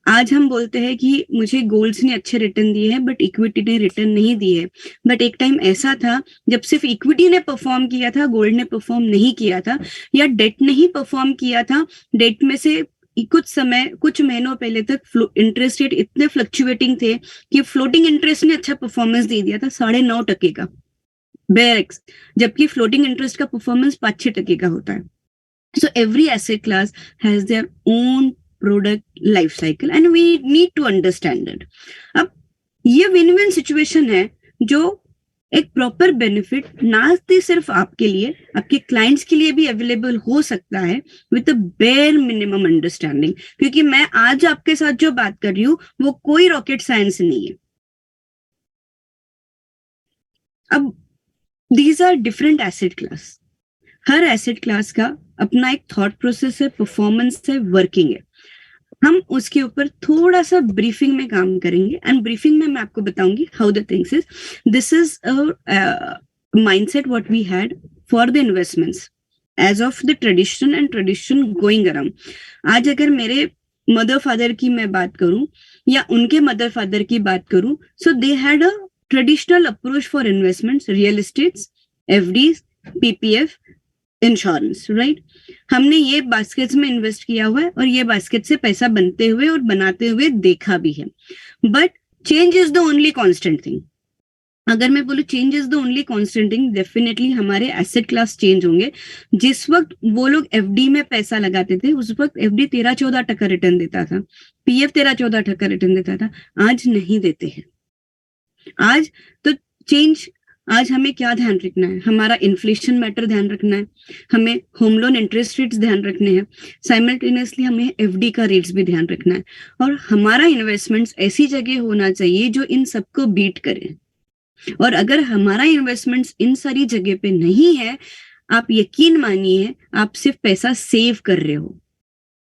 आज हम बोलते हैं कि मुझे गोल्ड्स ने अच्छे रिटर्न दिए हैं बट इक्विटी ने रिटर्न नहीं दिए. बट एक टाइम ऐसा था जब सिर्फ इक्विटी ने परफॉर्म किया था, गोल्ड ने परफॉर्म नहीं किया था, या डेट ने ही परफॉर्म किया था. डेट में से कुछ महीनों पहले तक इंटरेस्ट रेट इतने फ्लक्चुएटिंग थे कि फ्लोटिंग इंटरेस्ट ने अच्छा परफॉर्मेंस दे दिया था 9.5% का बेरेक्स, जबकि फ्लोटिंग इंटरेस्ट का परफॉर्मेंस 5-6% का होता है. So every asset class has their own product life cycle and we need to understand it. अब ये win-win situation है जो एक प्रॉपर बेनिफिट ना सिर्फ आपके लिए, आपके क्लाइंट्स के लिए भी अवेलेबल हो सकता है with a bare minimum understanding. क्योंकि मैं आज आपके साथ जो बात कर रही हूँ वो कोई रॉकेट साइंस नहीं है। अब these are different asset class, हर एसेट क्लास का अपना एक थॉट प्रोसेस है, परफॉर्मेंस है, वर्किंग है। हम उसके ऊपर थोड़ा सा ब्रीफिंग में काम करेंगे एंड ब्रीफिंग में मैं आपको बताऊंगी how the things is. This is a mindset what we had for the investments as of the tradition and tradition going around. आज अगर मेरे मदर फादर की मैं बात करूं या उनके मदर फादर की बात करूं, so they had a traditional approach for investments, real estates, FDs, PPF, insurance, right. हमने ये बास्केट्स में इन्वेस्ट किया हुआ है और ये बास्केट से पैसा बनते हुए और बनाते हुए देखा भी है। But change is the only constant thing. अगर मैं बोलूं change is the only constant thing, definitely हमारे एसेट क्लास चेंज होंगे। जिस वक्त वो लोग एफडी में पैसा लगाते थे उस वक्त एफडी 13-14% रिटर्न देता था, पीएफ 13-14% रिटर्न देता था, आज नहीं देते हैं। आज तो चेंज, आज हमें क्या ध्यान रखना है, हमारा इन्फ्लेशन मैटर ध्यान रखना है, हमें होम लोन इंटरेस्ट रेट्स ध्यान रखने हैं, साइमल्टेनियसली हमें एफडी का रेट्स भी ध्यान रखना है। और हमारा इन्वेस्टमेंट्स ऐसी जगह होना चाहिए जो इन सबको बीट करे। और अगर हमारा इन्वेस्टमेंट्स इन सारी जगह पे नहीं है, आप यकीन मानिए आप सिर्फ पैसा सेव कर रहे हो,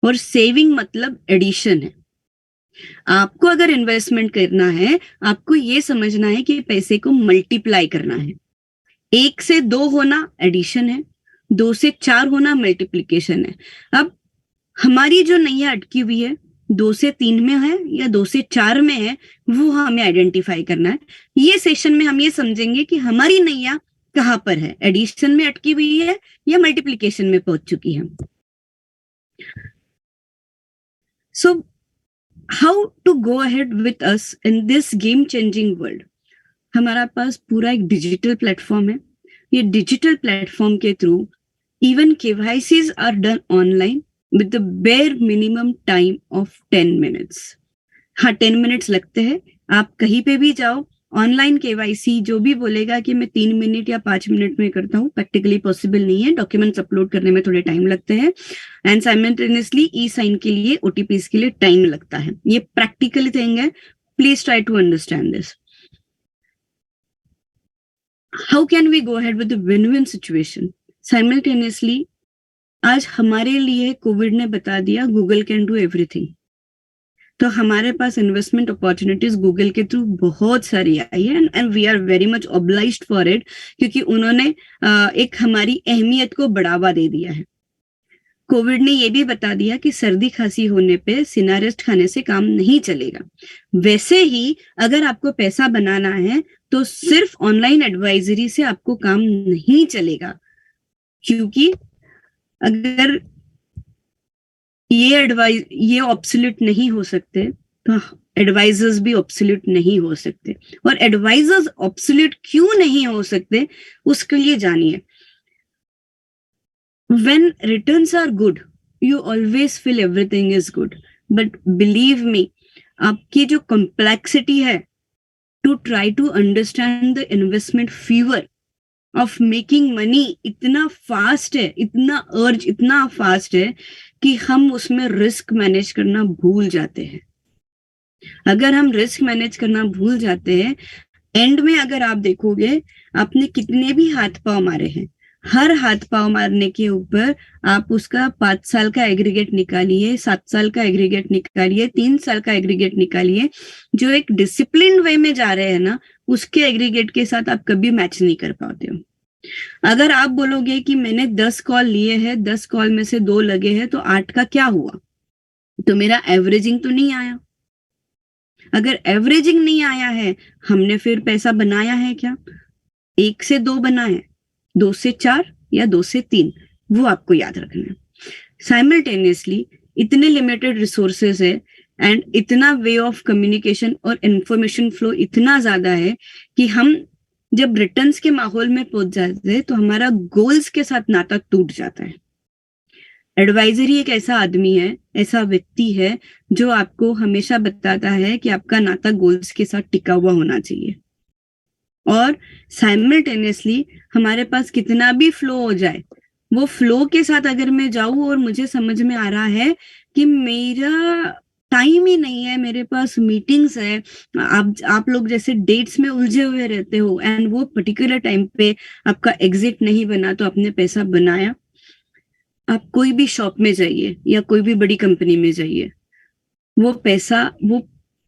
और सेविंग मतलब एडिशन है। आपको अगर इन्वेस्टमेंट करना है, आपको ये समझना है कि पैसे को मल्टीप्लाई करना है। 1 से 2 होना एडिशन है, 2 से 4 होना मल्टीप्लीकेशन है। अब हमारी जो नैया अटकी हुई है 2 से 3 में है या 2 से 4 में है, वो हमें आइडेंटिफाई करना है। ये सेशन में हम ये समझेंगे कि हमारी नैया कहाँ पर है, एडिशन में अटकी हुई है या मल्टीप्लीकेशन में पहुंच चुकी है। सो how to go ahead with us in this game changing world। हमारा पास पूरा एक डिजिटल प्लेटफॉर्म है। ये डिजिटल प्लेटफॉर्म के through even KYCs are done online with the bare minimum time of 10 minutes. हाँ, 10 मिनट्स लगते हैं। आप कहीं पे भी जाओ, ऑनलाइन केवाईसी जो भी बोलेगा कि मैं 3 मिनट या 5 मिनट में करता हूँ, प्रैक्टिकली पॉसिबल नहीं है। डॉक्यूमेंट्स अपलोड करने में थोड़े टाइम लगते हैं एंड साइमल्टेनियसली ई साइन के लिए, ओटीपीस के लिए टाइम लगता है। ये प्रैक्टिकल थिंग है, please try to understand this. How can we go ahead with the win win situation simultaneously? आज हमारे लिए कोविड ने बता दिया गूगल कैन डू एवरीथिंग। तो हमारे पास इन्वेस्टमेंट अपॉर्चुनिटीज गूगल के थ्रू बहुत सारी आई है and we are very much obliged for it, क्योंकि उन्होंने एक हमारी अहमियत को बढ़ावा दे दिया है। कोविड ने ये भी बता दिया कि सर्दी खांसी होने पे सिनारेस्ट खाने से काम नहीं चलेगा। वैसे ही अगर आपको पैसा बनाना है तो सिर्फ ऑनलाइन एडवाइजरी से आपको काम नहीं चलेगा, क्योंकि अगर ये ऑब्सोल्यूट नहीं हो सकते तो एडवाइजर्स भी ऑब्सोल्यूट नहीं हो सकते। और एडवाइजर्स ऑब्सोल्यूट क्यों नहीं हो सकते, उसके लिए जानिए। When returns are good, you always feel everything is good. But believe me, आपकी जो complexity है to try to understand the investment fever of making money इतना fast है, इतना urge इतना fast है कि हम उसमें रिस्क मैनेज करना भूल जाते हैं। अगर हम रिस्क मैनेज करना भूल जाते हैं, एंड में अगर आप देखोगे आपने कितने भी हाथ पांव मारे हैं, हर हाथ पांव मारने के ऊपर आप उसका 5 साल का एग्रीगेट निकालिए, 7 साल का एग्रीगेट निकालिए, 3 साल का एग्रीगेट निकालिए, जो एक डिसिप्लिन वे में जा रहे हैं ना, उसके एग्रीगेट के साथ आप कभी मैच नहीं कर पाते हो। अगर आप बोलोगे कि मैंने 10 कॉल लिए हैं, 10 कॉल में से 2 लगे हैं, तो 8 का क्या हुआ? तो मेरा एवरेजिंग तो नहीं आया। अगर एवरेजिंग नहीं आया है, हमने फिर पैसा बनाया है क्या? 1 से 2 बना है, 2 से 4 या 2 से 3, वो आपको याद रखना है। साइमल्टेनियसली इतने लिमिटेड रिसोर्सेज है एंड इतना वे ऑफ कम्युनिकेशन और इंफॉर्मेशन फ्लो इतना ज्यादा है कि हम जब रिटर्न्स के माहौल में पहुंच जाते हैं तो हमारा गोल्स के साथ नाता टूट जाता है। एडवाइजरी एक ऐसा आदमी है, ऐसा व्यक्ति है जो आपको हमेशा बताता है कि आपका नाता गोल्स के साथ टिका हुआ होना चाहिए। और साइमल्टेनियसली हमारे पास कितना भी फ्लो हो जाए, वो फ्लो के साथ अगर मैं जाऊं और मुझे समझ में आ रहा है कि मेरा टाइम ही नहीं है, मेरे पास मीटिंग्स है, आप लोग जैसे डेट्स में उलझे हुए रहते हो एंड वो पर्टिकुलर टाइम पे आपका एग्जिट नहीं बना तो आपने पैसा बनाया। आप कोई भी शॉप में जाइए या कोई भी बड़ी कंपनी में जाइए, वो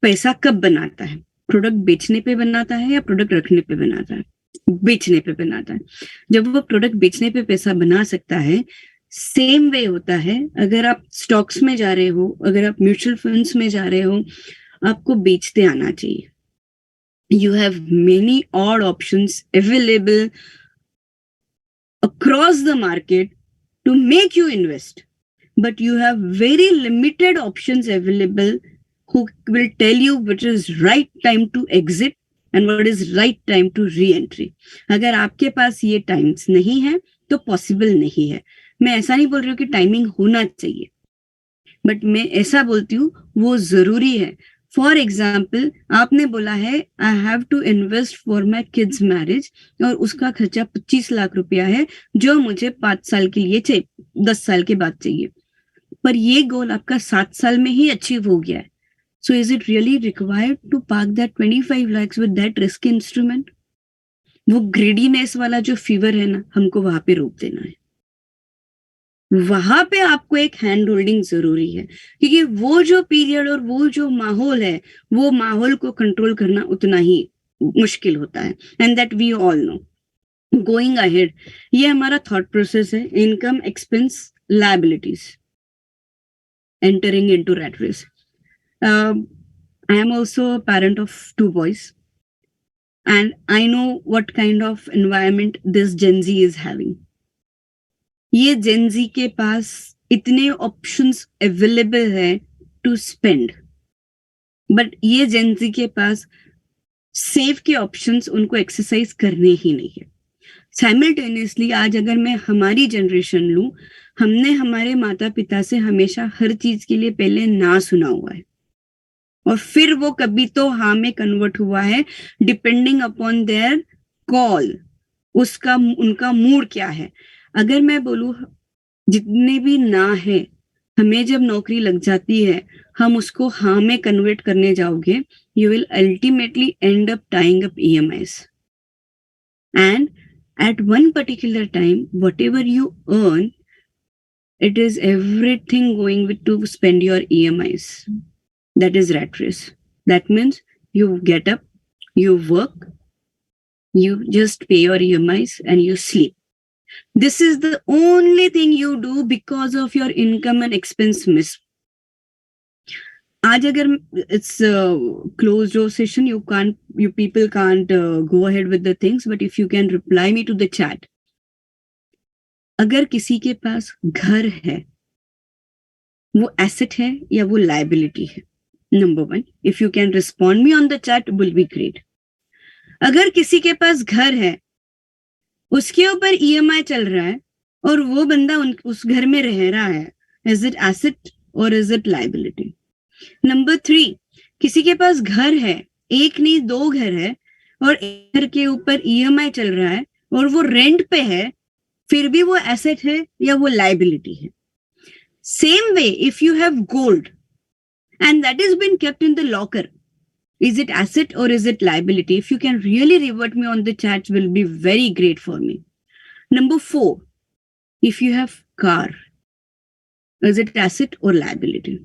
पैसा कब बनाता है? प्रोडक्ट बेचने पे बनाता है या प्रोडक्ट रखने पे बनाता है? बेचने पे बनाता है। जब वो प्रोडक्ट बेचने पे पैसा बना सकता है, सेम वे होता है अगर आप स्टॉक्स में जा रहे हो, अगर आप म्यूचुअल फंड्स में जा रहे हो, आपको बेचते आना चाहिए। You have many odd options available across the market to make you invest, but you have very limited options available who will tell you which is right time to exit and what is right time to re-entry. अगर आपके पास ये times नहीं है तो possible नहीं है। मैं ऐसा नहीं बोल रही हूँ कि टाइमिंग होना चाहिए, बट मैं ऐसा बोलती हूँ वो जरूरी है। फॉर एग्जाम्पल, आपने बोला है I have to invest for my kids marriage और उसका खर्चा 25 लाख रुपया है जो मुझे 5 साल के लिए चाहिए, 10 साल के बाद चाहिए, पर ये गोल आपका 7 साल में ही अचीव हो गया है। So is it really required to park that 25 lakhs with that risk instrument? वो ग्रेडीनेस वाला जो फीवर है ना, हमको वहां पे रोक देना है। वहां पे आपको एक हैंड होल्डिंग जरूरी है, क्योंकि वो जो पीरियड और वो जो माहौल है, वो माहौल को कंट्रोल करना उतना ही मुश्किल होता है। And that we all know. Going ahead, ये हमारा थॉट प्रोसेस है। Income, expense, liabilities, entering into rat race. I am also a parent of 2 boys and I know what kind of environment this Gen Z is having. ये जेन जी के पास इतने options available है to spend, but ये जेन जी के पास save के options उनको exercise करने ही नहीं है। साइमल्टेनियसली आज अगर मैं हमारी जनरेशन लूं, हमने हमारे माता पिता से हमेशा हर चीज के लिए पहले ना सुना हुआ है और फिर वो कभी तो हाँ में कन्वर्ट हुआ है, डिपेंडिंग अपॉन देयर कॉल, उसका उनका मूड क्या है। अगर मैं बोलूं जितने भी ना है, हमें जब नौकरी लग जाती है हम उसको हाँ में कन्वर्ट करने जाओगे, you will ultimately and up tying up EMIs and at one particular time whatever you earn, it is everything going with to spend your EMIs. That is rat race. That means you get up, you work, you just pay your EMIs and you sleep. This is the only thing you do because of your income and expense miss. आज अगर it's closed door session, you people can't go ahead with the things, but if you can reply me to the chat. अगर किसी के पास घर है, वो asset है या वो लायबिलिटी है? Number 1, if you can respond me on the chat will be great. अगर किसी के पास घर है, उसके ऊपर EMI चल रहा है और वो बंदा उस घर में रह रहा है, is it asset or is it liability? Number 3, किसी के पास घर है, एक नहीं 2 घर है और एक घर के ऊपर EMI चल रहा है और वो रेंट पे है, फिर भी वो एसेट है या वो लायबिलिटी है? Same way if you have gold and that has been kept in the locker, is it asset or is it liability? If you can really revert me on the chat will be very great for me. Number 4, if you have car, is it asset or liability?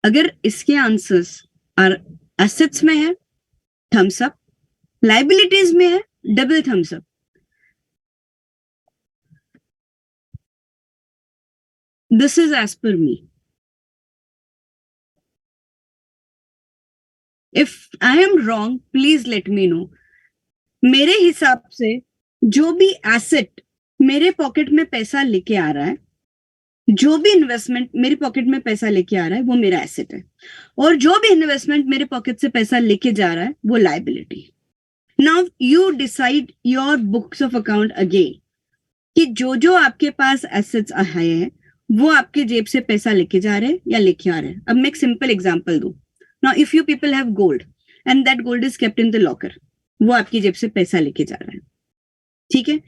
अगर इसके answers assets में है, thumbs up, liabilities में है, double thumbs up. This is as per me. If I am wrong, please let me know. मेरे हिसाब से जो भी एसेट मेरे पॉकेट में पैसा लेके आ रहा है, जो भी इन्वेस्टमेंट मेरे पॉकेट में पैसा लेके आ रहा है, वो मेरा एसेट है, और जो भी इन्वेस्टमेंट मेरे पॉकेट से पैसा लेके जा रहा है वो liability. Now you decide your books of account again कि जो आपके पास एसेट्स आए हैं वो आपके जेब से पैसा लेके जा रहे हैं या लेके आ रहे हैं। अब मैं एक सिंपल एग्जांपल दूं। Now if you people have gold, and that gold is kept in the locker. वो आपकी जेब से पैसा लेके जा रहा है. ठीक है.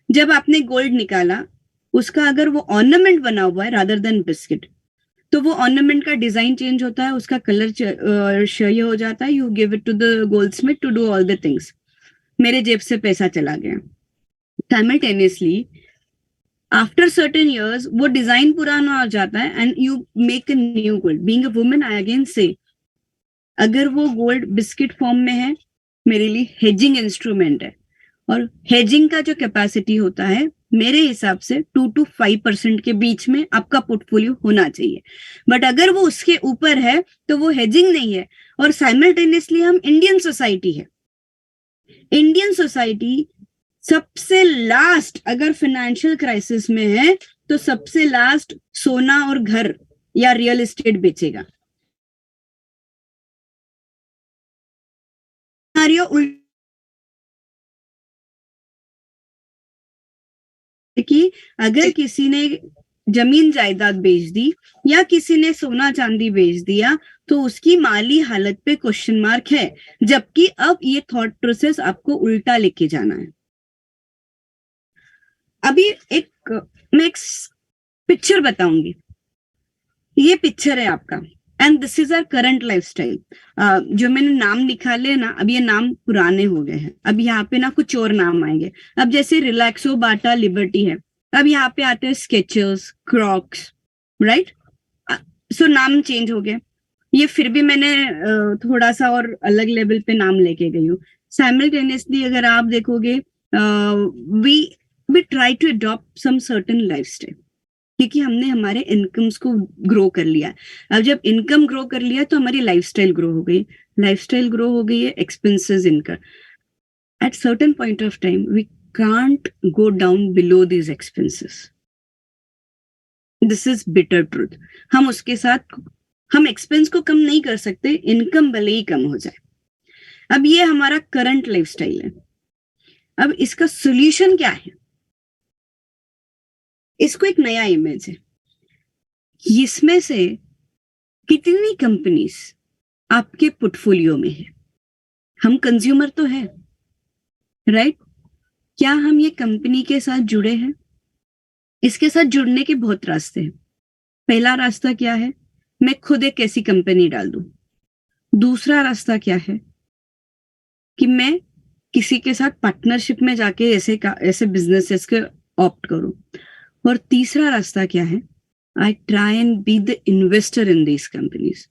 जब आपने गोल्ड निकाला, उसका अगर वो ऑर्नामेंट बना हुआ है रादर देन बिस्किट, तो वो ऑर्नामेंट का डिजाइन चेंज होता है, उसका कलर ये हो जाता है. You give it to the goldsmith to do all the things. मेरे जेब से पैसा चला गया. साइमल्टेनियसली आफ्टर सर्टेन इयर्स वो डिजाइन पुराना हो जाता है and you make a new gold. Being a woman I again say, अगर वो गोल्ड बिस्किट फॉर्म में है, मेरे लिए हेजिंग इंस्ट्रूमेंट है. और हेजिंग का जो कैपेसिटी होता है, मेरे हिसाब से 2 to 5% के बीच में आपका पोर्टफोलियो होना चाहिए. बट अगर वो उसके ऊपर है तो वो हेजिंग नहीं है. और साइमल्टेनियसली हम इंडियन सोसाइटी है. इंडियन सोसाइटी सबसे लास्ट, अगर फाइनेंशियल क्राइसिस में है तो सबसे लास्ट सोना और घर या रियल एस्टेट बेचेगा. कि अगर किसी ने जमीन जायदाद बेच दी या किसी ने सोना चांदी बेच दिया तो उसकी माली हालत पे क्वेश्चन मार्क है. जबकि अब ये थॉट प्रोसेस आपको उल्टा लेके जाना है. अभी मैं एक पिक्चर बताऊंगी. ये पिक्चर है आपका, and this is our current lifestyle. जो मैंने नाम निकाले ना, अब ये नाम पुराने हो गए हैं. अब यहाँ पे ना कुछ और नाम आएंगे. अब जैसे रिलैक्सो, बाटा, लिबर्टी है. अब यहाँ पे आते हैं स्केचर्स, क्रॉक्स, राइट. सो नाम चेंज हो गए. ये फिर भी मैंने थोड़ा सा और अलग लेवल पे नाम लेके गई हूँ. साइमल्टेनियसली अगर आप देखोगे, we try to adopt some certain lifestyle, क्योंकि हमने हमारे इनकम्स को ग्रो कर लिया. अब जब इनकम ग्रो कर लिया तो हमारी लाइफस्टाइल ग्रो हो गई. लाइफस्टाइल ग्रो हो गई है, expenses incur. At certain point of time we can't go down below these expenses. This is bitter truth. हम उसके साथ हम एक्सपेंस को कम नहीं कर सकते, इनकम भले ही कम हो जाए. अब ये हमारा करंट लाइफस्टाइल है. अब इसका सोल्यूशन क्या है? इसको एक नया इमेज है. इसमें से कितनी कंपनीज आपके पोर्टफोलियो में है? हम कंज्यूमर तो है, राइट? क्या हम ये कंपनी के साथ जुड़े हैं? इसके साथ जुड़ने के बहुत रास्ते हैं. पहला रास्ता क्या है? मैं खुद एक ऐसी कंपनी डाल दूं. दूसरा रास्ता क्या है? कि मैं किसी के साथ पार्टनरशिप में जाके ऐसे बिजनेसेस के ऑप्ट करूं. और तीसरा रास्ता क्या है? I try and be the investor in these companies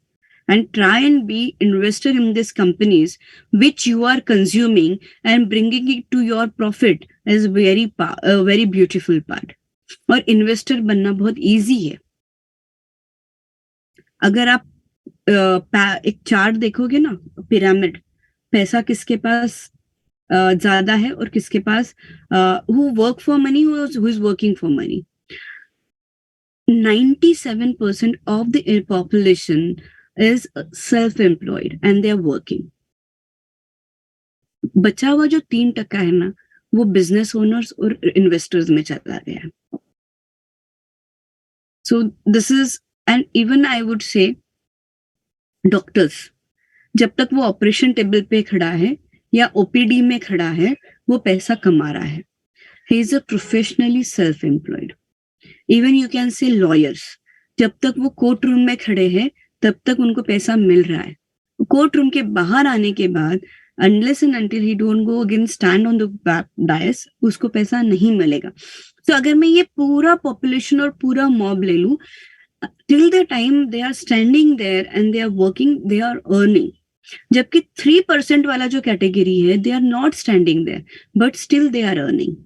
and try and be investor in these companies which you are consuming and bringing it to your profit is very beautiful part. और investor बनना बहुत easy है. अगर आप एक chart देखोगे ना, pyramid, पैसा किसके पास ज्यादा है और किसके पास, who work for money, who is working for money. 97% of the population is self-employed and they are working. बचा हुआ जो 3% है ना, वो बिजनेस ओनर्स और इन्वेस्टर्स में चला गया है. So this is, and even I would say doctors, जब तक वो ऑपरेशन टेबल पे खड़ा है या ओपीडी में खड़ा है, वो पैसा कमा रहा है. He is a professionally self-employed. Even you can say lawyers, जब तक वो कोर्ट रूम में खड़े हैं तब तक उनको पैसा मिल रहा है. कोर्ट रूम के बाहर आने के बाद unless and until he don't go again stand on the dais, उसको पैसा नहीं मिलेगा. तो अगर मैं ये पूरा पॉपुलेशन और पूरा मॉब ले लूं, till the time they are standing there and they are working, they are earning. जबकि 3% वाला जो कैटेगरी है, they are not standing there but still they are earning.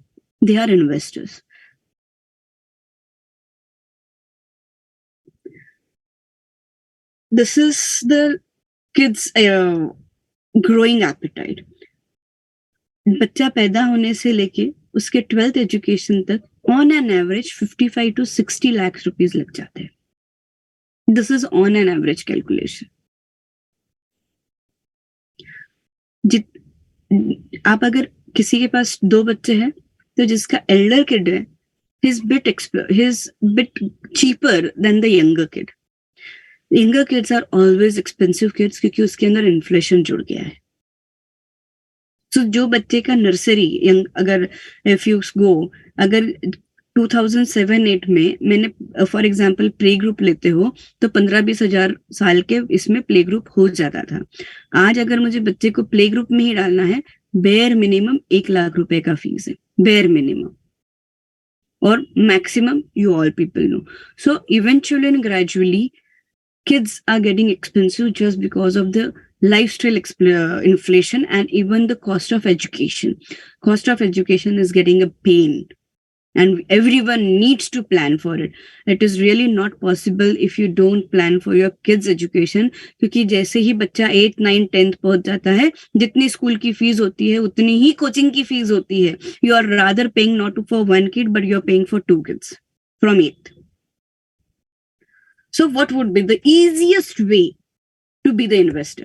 They are investors. This is the kids growing appetite. बच्चा पैदा होने से लेके उसके 12th एजुकेशन तक on an average 55 to 60 lakh rupees लग जाते हैं. This is on an average calculation. आप अगर किसी के पास 2 बच्चे हैं तो जिसका एल्डर किड है, he's bit cheaper than the younger kid. Younger kids are always expensive kids, क्योंकि उसके अंदर इन्फ्लेशन जुड़ गया है. So, जो बच्चे का नर्सरी अगर इफ यू गो, अगर 2007-8 में मैंने फॉर एग्जांपल प्ले ग्रुप लेते हो तो 15-20 हजार साल के इसमें प्ले ग्रुप हो जाता था. आज अगर मुझे बच्चे को प्ले ग्रुप में ही डालना है, बेयर मिनिमम 1 लाख रुपए का फीस है, बेयर मिनिमम, और maximum you all people know. So eventually and gradually kids are getting expensive just because of the lifestyle inflation and even the cost of education. Cost of education is getting a pain and everyone needs to plan for it. It is really not possible if you don't plan for your kids' education, क्योंकि जैसे ही बच्चा 8, 9, 10th पहुंच जाता है, जितनी school की fees होती है उतनी ही कोचिंग की फीस होती है. You are rather paying not for one kid but you are paying for 2 kids from 8th. So what would be the easiest way to be the investor?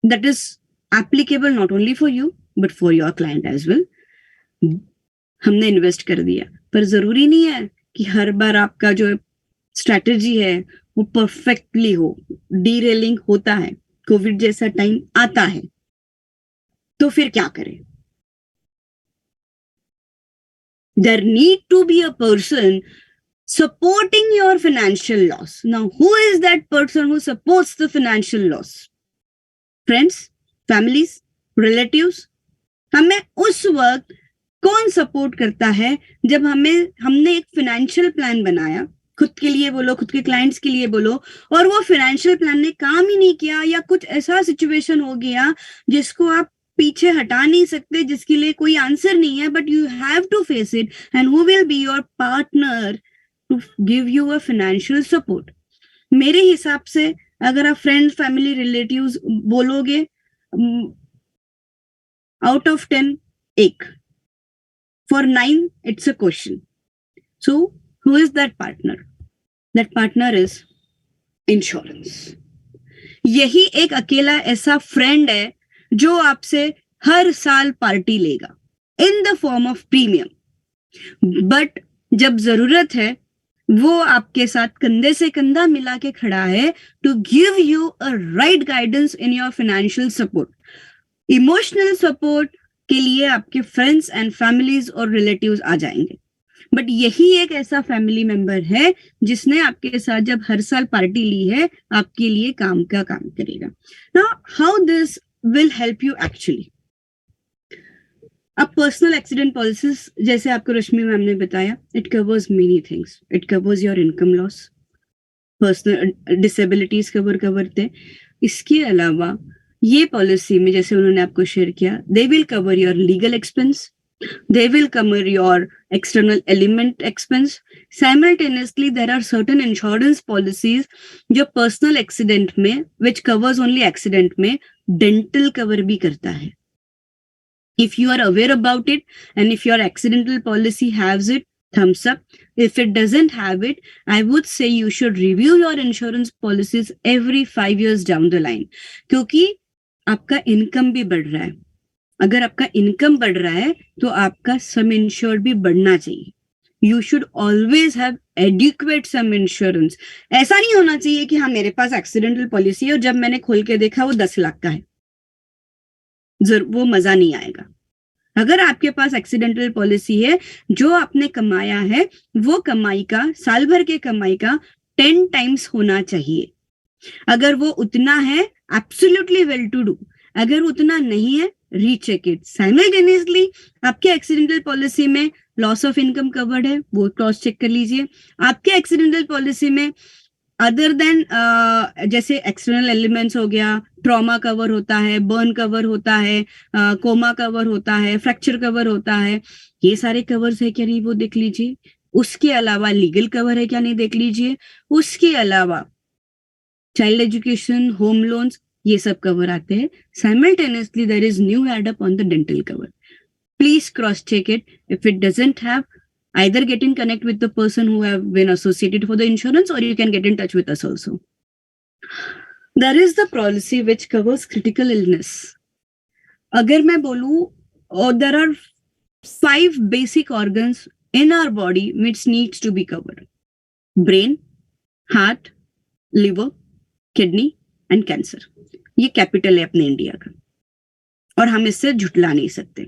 That is applicable not only for you, but for your client as well. हमने invest कर दिया, पर जरूरी नहीं है कि हर बार आपका जो स्ट्रैटेजी है वो परफेक्टली हो. डीरेलिंग होता है, कोविड जैसा टाइम आता है, तो फिर क्या करें? There need to be a person supporting your financial loss. Now, who is that person who supports the financial loss? Friends, families, relatives. हमें उस वक्त कौन सपोर्ट करता है जब हमने एक फाइनेंशियल प्लान बनाया, खुद के लिए बोलो, खुद के क्लाइंट्स के लिए बोलो, और वो फाइनेंशियल प्लान ने काम ही नहीं किया, या कुछ ऐसा सिचुएशन हो गया जिसको आप पीछे हटा नहीं सकते, जिसके लिए कोई आंसर नहीं है, but you have to face it. And who will be your partner to give you a financial support? मेरे हिसाब से अगर आप फ्रेंड, फैमिली, रिलेटिव्स बोलोगे, out of 10 1, for 9 it's a question. So who is that partner? That partner is insurance. यही एक अकेला ऐसा फ्रेंड है जो आपसे हर साल पार्टी लेगा in the form of premium, but जब जरूरत है वो आपके साथ कंधे से कंधा मिला के खड़ा है to give you a right guidance in your financial support. Emotional support के लिए आपके फ्रेंड्स एंड फैमिलीज और रिलेटिव्स आ जाएंगे, बट यही एक ऐसा फैमिली मेंबर है जिसने आपके साथ जब हर साल पार्टी ली है, आपके लिए काम करेगा. Now how this will help you actually? अब पर्सनल एक्सीडेंट पॉलिसीज, जैसे आपको रश्मि मैम ने बताया, it covers many things. It covers your income loss, personal disabilities cover करते. इसके अलावा ये पॉलिसी में, जैसे उन्होंने आपको शेयर किया, they will cover your legal expense, they will cover your external element expense. Simultaneously there are certain insurance policies जो पर्सनल एक्सीडेंट में, विच कवर्स ओनली एक्सीडेंट में, डेंटल कवर भी करता है. If you are aware about it and if your accidental policy has it, thumbs up. If it doesn't have it, I would say you should review your insurance policies every 5 years down the line. क्योंकि आपका income भी बढ़ रहा है. अगर आपका income बढ़ रहा है तो आपका सम इंश्योर्ड भी बढ़ना चाहिए. You should always have adequate sum insurance. ऐसा नहीं होना चाहिए कि हाँ मेरे पास एक्सीडेंटल पॉलिसी है और जब मैंने खोल के देखा वो 10 लाख का है. वो मजा नहीं आएगा. अगर आपके पास एक्सीडेंटल पॉलिसी है, जो आपने कमाया है वो कमाई का, साल भर के कमाई का 10 टाइम्स होना चाहिए. अगर वो उतना है, एब्सोल्युटली वेल टू डू. अगर उतना नहीं है, रीचेक इट. साइमल्टेनियसली आपके एक्सीडेंटल पॉलिसी में लॉस ऑफ इनकम कवर्ड है, वो क्रॉस चेक कर लीजिए. आपके एक्सीडेंटल पॉलिसी में अदर देन जैसे एक्सटर्नल एलिमेंट्स हो गया, ट्रॉमा कवर होता है, बर्न कवर होता है, कोमा कवर होता है, फ्रैक्चर कवर होता है, ये सारे कवर्स है क्या नहीं वो देख लीजिए. उसके अलावा लीगल कवर है क्या नहीं देख लीजिए. उसके अलावा चाइल्ड एजुकेशन, होम लोन्स, ये सब कवर आते हैं. Simultaneously there is new add up on the dental cover. Please cross check it. If it doesn't have, either get in connect with the person who have been associated for the insurance, or you can get in touch with us also. There is the policy which covers critical illness. अगर मैं बोलूं, there are 5 basic organs in our body which needs to be covered: brain, heart, liver, kidney and cancer. ये capital है अपने India का और हम इससे झुटला नहीं सकते।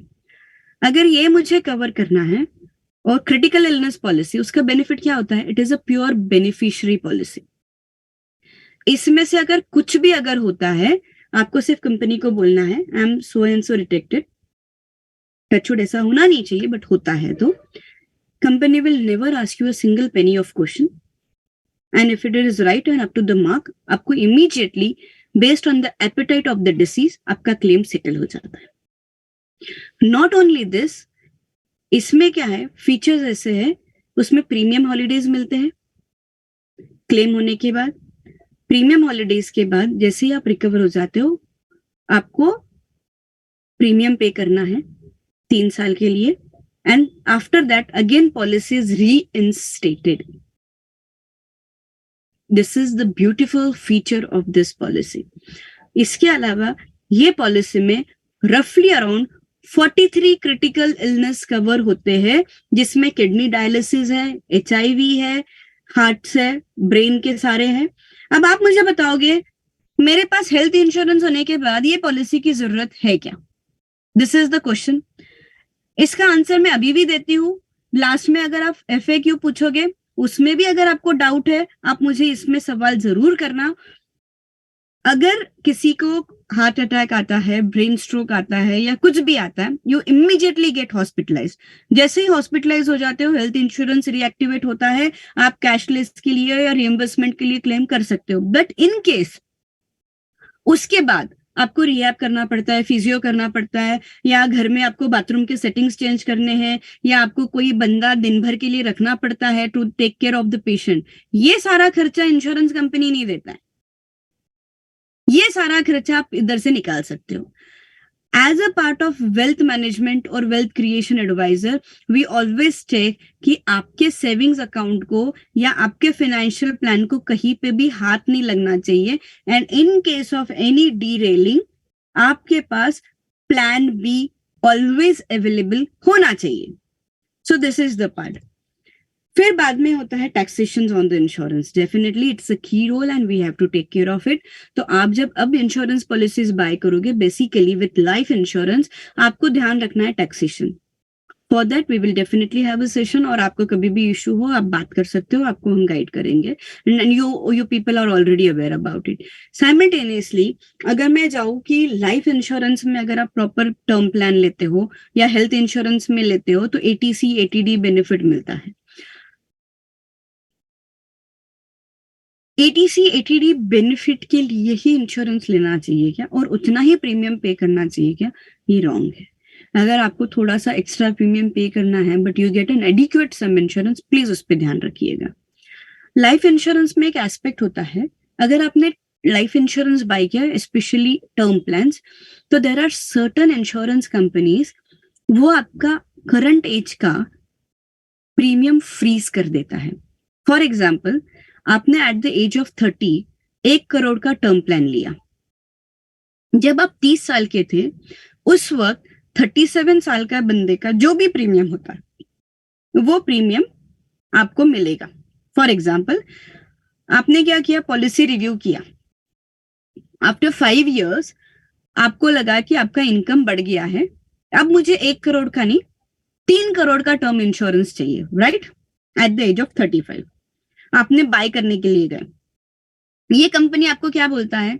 अगर ये मुझे कवर करना है, और क्रिटिकल इलनेस पॉलिसी, उसका बेनिफिट क्या होता है? It is a pure beneficiary policy. इसमें से अगर कुछ भी अगर होता है, आपको सिर्फ कंपनी को बोलना है I am so and so rejected, touchwood ऐसा होना नहीं चाहिए बट होता है, तो company will never ask you a single penny of question, and if it is right and up to the mark, आपको immediately based on the appetite of the disease आपका claim settle हो जाता है। Not only this, इसमें क्या है, features ऐसे है, उसमें प्रीमियम हॉलीडेज मिलते हैं क्लेम होने के बाद। प्रीमियम हॉलीडेज के बाद जैसे ही आप रिकवर हो जाते हो, आपको प्रीमियम पे करना है 3 साल के लिए, and after that again policy is reinstated. This is the beautiful feature of this policy. इसके अलावा ये पॉलिसी में रफली अराउंड 43 क्रिटिकल इलनेस कवर होते हैं, जिसमें किडनी डायलिसिस है, HIV है, हार्ट्स है, ब्रेन के सारे हैं। अब आप मुझे बताओगे, मेरे पास हेल्थ इंश्योरेंस होने के बाद ये पॉलिसी की जरूरत है क्या? This is the question. इसका आंसर मैं अभी भी देती हूँ। लास्ट में अगर आप FAQ पूछोगे, उसमें भी अगर आपको डाउट है, आप मुझे इसमें सवाल जरूर करना। अगर किसी को हार्ट अटैक आता है, ब्रेन स्ट्रोक आता है या कुछ भी आता है, यू इमीडिएटली गेट हॉस्पिटलाइज। जैसे ही हॉस्पिटलाइज हो जाते हो, हेल्थ इंश्योरेंस रिएक्टिवेट होता है, आप कैशलेस के लिए या रिएम्बर्समेंट के लिए क्लेम कर सकते हो। बट इन केस उसके बाद आपको रिहैब करना पड़ता है, फिजियो करना पड़ता है, या घर में आपको बाथरूम के सेटिंग्स चेंज करने हैं, या आपको कोई बंदा दिन भर के लिए रखना पड़ता है to take care of the patient, ये सारा खर्चा इंश्योरेंस कंपनी नहीं देता है। ये सारा खर्चा आप इधर से निकाल सकते हो। As a part of wealth management और wealth creation adviser, we always check कि आपके सेविंग्स अकाउंट को या आपके फाइनेंशियल प्लान को कहीं पे भी हाथ नहीं लगना चाहिए, and in case of any derailing आपके पास प्लान बी ऑलवेज अवेलेबल होना चाहिए। So this is the part. फिर बाद में होता है taxation on the insurance. Definitely it's a key role and we have to take care of it. तो आप जब अब इंश्योरेंस पॉलिसीज बाय करोगे, बेसिकली विथ लाइफ इंश्योरेंस, आपको ध्यान रखना है taxation. For that we will definitely have a session, और आपको कभी भी इशू हो आप बात कर सकते हो, आपको हम गाइड करेंगे, and you people are already aware about it. Simultaneously अगर मैं जाऊँ कि लाइफ इंश्योरेंस में अगर आप प्रॉपर टर्म प्लान लेते हो या हेल्थ इंश्योरेंस में लेते हो, तो ATC ATD बेनिफिट मिलता है। ATC ATD बेनिफिट के लिए ही इंश्योरेंस लेना चाहिए क्या, और उतना ही प्रीमियम पे करना चाहिए क्या? ये रॉन्ग है। अगर आपको थोड़ा सा एक्स्ट्रा प्रीमियम पे करना है but you get an adequate sum insurance, please उस पर ध्यान रखिएगा। लाइफ इंश्योरेंस में एक एस्पेक्ट होता है, अगर आपने लाइफ इंश्योरेंस बाय किया, स्पेशली टर्म प्लान्स, तो there are certain insurance companies, वो आपका करंट एज का प्रीमियम फ्रीज कर देता है। फॉर एग्जाम्पल, आपने at the age of 30 1 crore का टर्म प्लान लिया। जब आप 30 साल के थे, उस वक्त 37 साल का बंदे का जो भी प्रीमियम होता है वो प्रीमियम आपको मिलेगा। फॉर एग्जाम्पल, आपने क्या किया, पॉलिसी रिव्यू किया, आफ्टर 5 years आपको लगा कि आपका इनकम बढ़ गया है, अब मुझे 1 करोड़ का नहीं 3 करोड़ का टर्म इंश्योरेंस चाहिए, right? At the age of 35 आपने बाय करने के लिए गए। ये कंपनी आपको क्या बोलता है,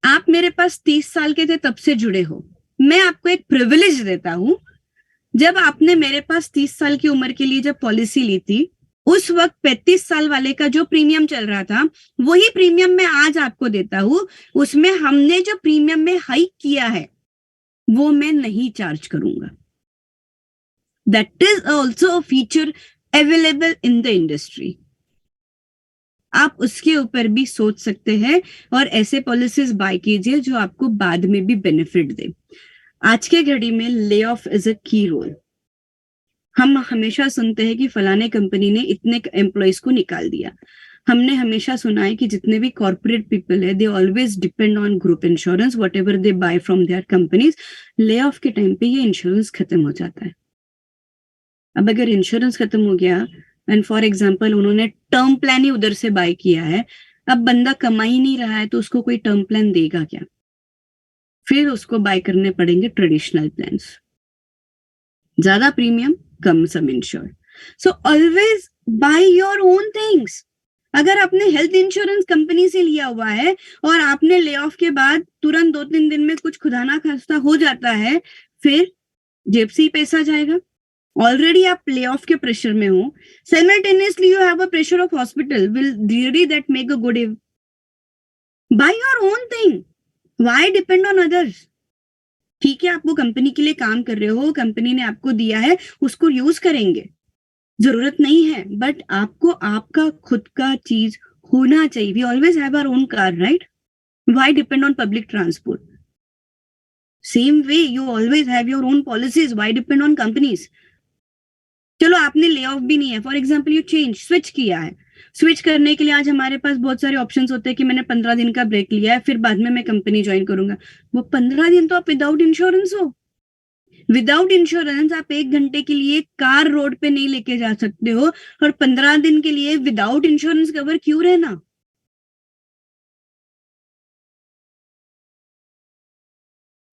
आप मेरे पास 30 साल के थे तब से जुड़े हो, मैं आपको एक प्रिविलेज देता हूं, जब आपने मेरे पास 30 साल की उम्र के लिए जब पॉलिसी ली थी, उस वक्त 35 साल वाले का जो प्रीमियम चल रहा था वही प्रीमियम मैं आज आपको देता हूं। उसमें हमने जो प्रीमियम में हाइक किया है वो मैं नहीं चार्ज करूंगा। That is also a feature available in the industry. आप उसके ऊपर भी सोच सकते हैं और ऐसे पॉलिसीज बाय कीजिए जो आपको बाद में भी बेनिफिट दे। आज के घड़ी में lay off is a key role. हम हमेशा सुनते हैं कि फलाने कंपनी ने इतने एम्प्लॉयज को निकाल दिया। हमने हमेशा सुना है कि जितने भी कॉर्पोरेट पीपल है, they always depend on group insurance, whatever they buy from their companies. Lay off के टाइम पे ये इंश्योरेंस खत्म हो जाता है। अब अगर इंश्योरेंस खत्म हो गया एंड फॉर एग्जाम्पल उन्होंने टर्म प्लान ही उधर से बाय किया है, अब बंदा कमा ही नहीं रहा है तो उसको कोई टर्म प्लान देगा क्या? फिर उसको बाय करने पड़ेंगे ट्रेडिशनल प्लान्स, ज्यादा premium, come some insured. So always by your own things. अगर आपने हेल्थ इंश्योरेंस कंपनी से लिया हुआ है और आपने ले ऑफ के बाद तुरंत 2-3 दिन में कुछ खुदा ना खास्ता हो जाता है, फिर जेब से ही पैसा जाएगा. ऑलरेडी आप ले ऑफ के प्रेशर में हो, simultaneously you have a pressure of hospital, will really that make a good? By your own thing, why depend on others? ठीक है, आप वो कंपनी के लिए काम कर रहे हो, कंपनी ने आपको दिया है, उसको यूज करेंगे, जरूरत नहीं है, बट आपको आपका खुद का चीज होना चाहिए. We always have our own car, right? Why depend on public transport? Same way you always have your own policies, why depend on companies? चलो आपने ले ऑफ भी नहीं है, for example you change, switch किया है. Switch करने के लिए आज हमारे पास बहुत सारे ऑप्शंस होते हैं कि मैंने 15 दिन का ब्रेक लिया है, फिर बाद में मैं कंपनी ज्वाइन करूंगा. वो 15 दिन तो आप विदाउट इंश्योरेंस हो. विदाउट इंश्योरेंस आप 1 घंटे के लिए कार रोड पे नहीं लेके जा सकते हो, और 15 दिन के लिए विदाउट इंश्योरेंस कवर क्यों रहना?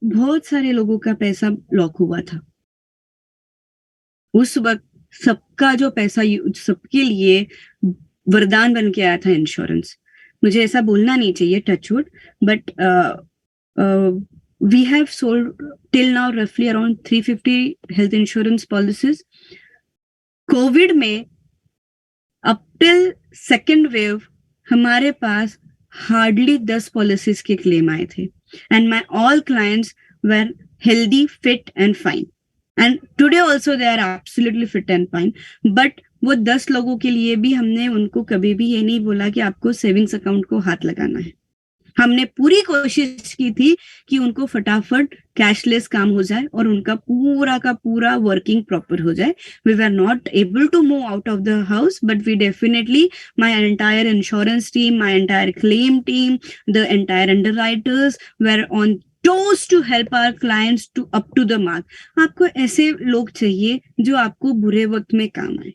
बहुत सारे लोगों का पैसा लॉक हुआ था उस वक्त. सबका जो पैसा सबके लिए वरदान बन के आया था इंश्योरेंस. मुझे ऐसा बोलना नहीं चाहिए, touchwood, but we have sold till now roughly around 350 health insurance policies. Covid में up till second wave हमारे पास हार्डली 10 पॉलिसीज के क्लेम आए थे, and my all clients were healthy, fit and fine, and today also they are absolutely fit and fine. But वो 10 लोगों के लिए भी हमने उनको कभी भी ये नहीं बोला कि आपको सेविंग्स अकाउंट को हाथ लगाना है. हमने पूरी कोशिश की थी कि उनको फटाफट कैशलेस काम हो जाए और उनका पूरा का पूरा वर्किंग प्रॉपर हो जाए. We were not able to move out of the house, but we definitely, my entire insurance team, my entire claim team, the entire underwriters were on toes to help our clients to up to the mark. आपको ऐसे लोग चाहिए जो आपको बुरे वक्त में काम आए.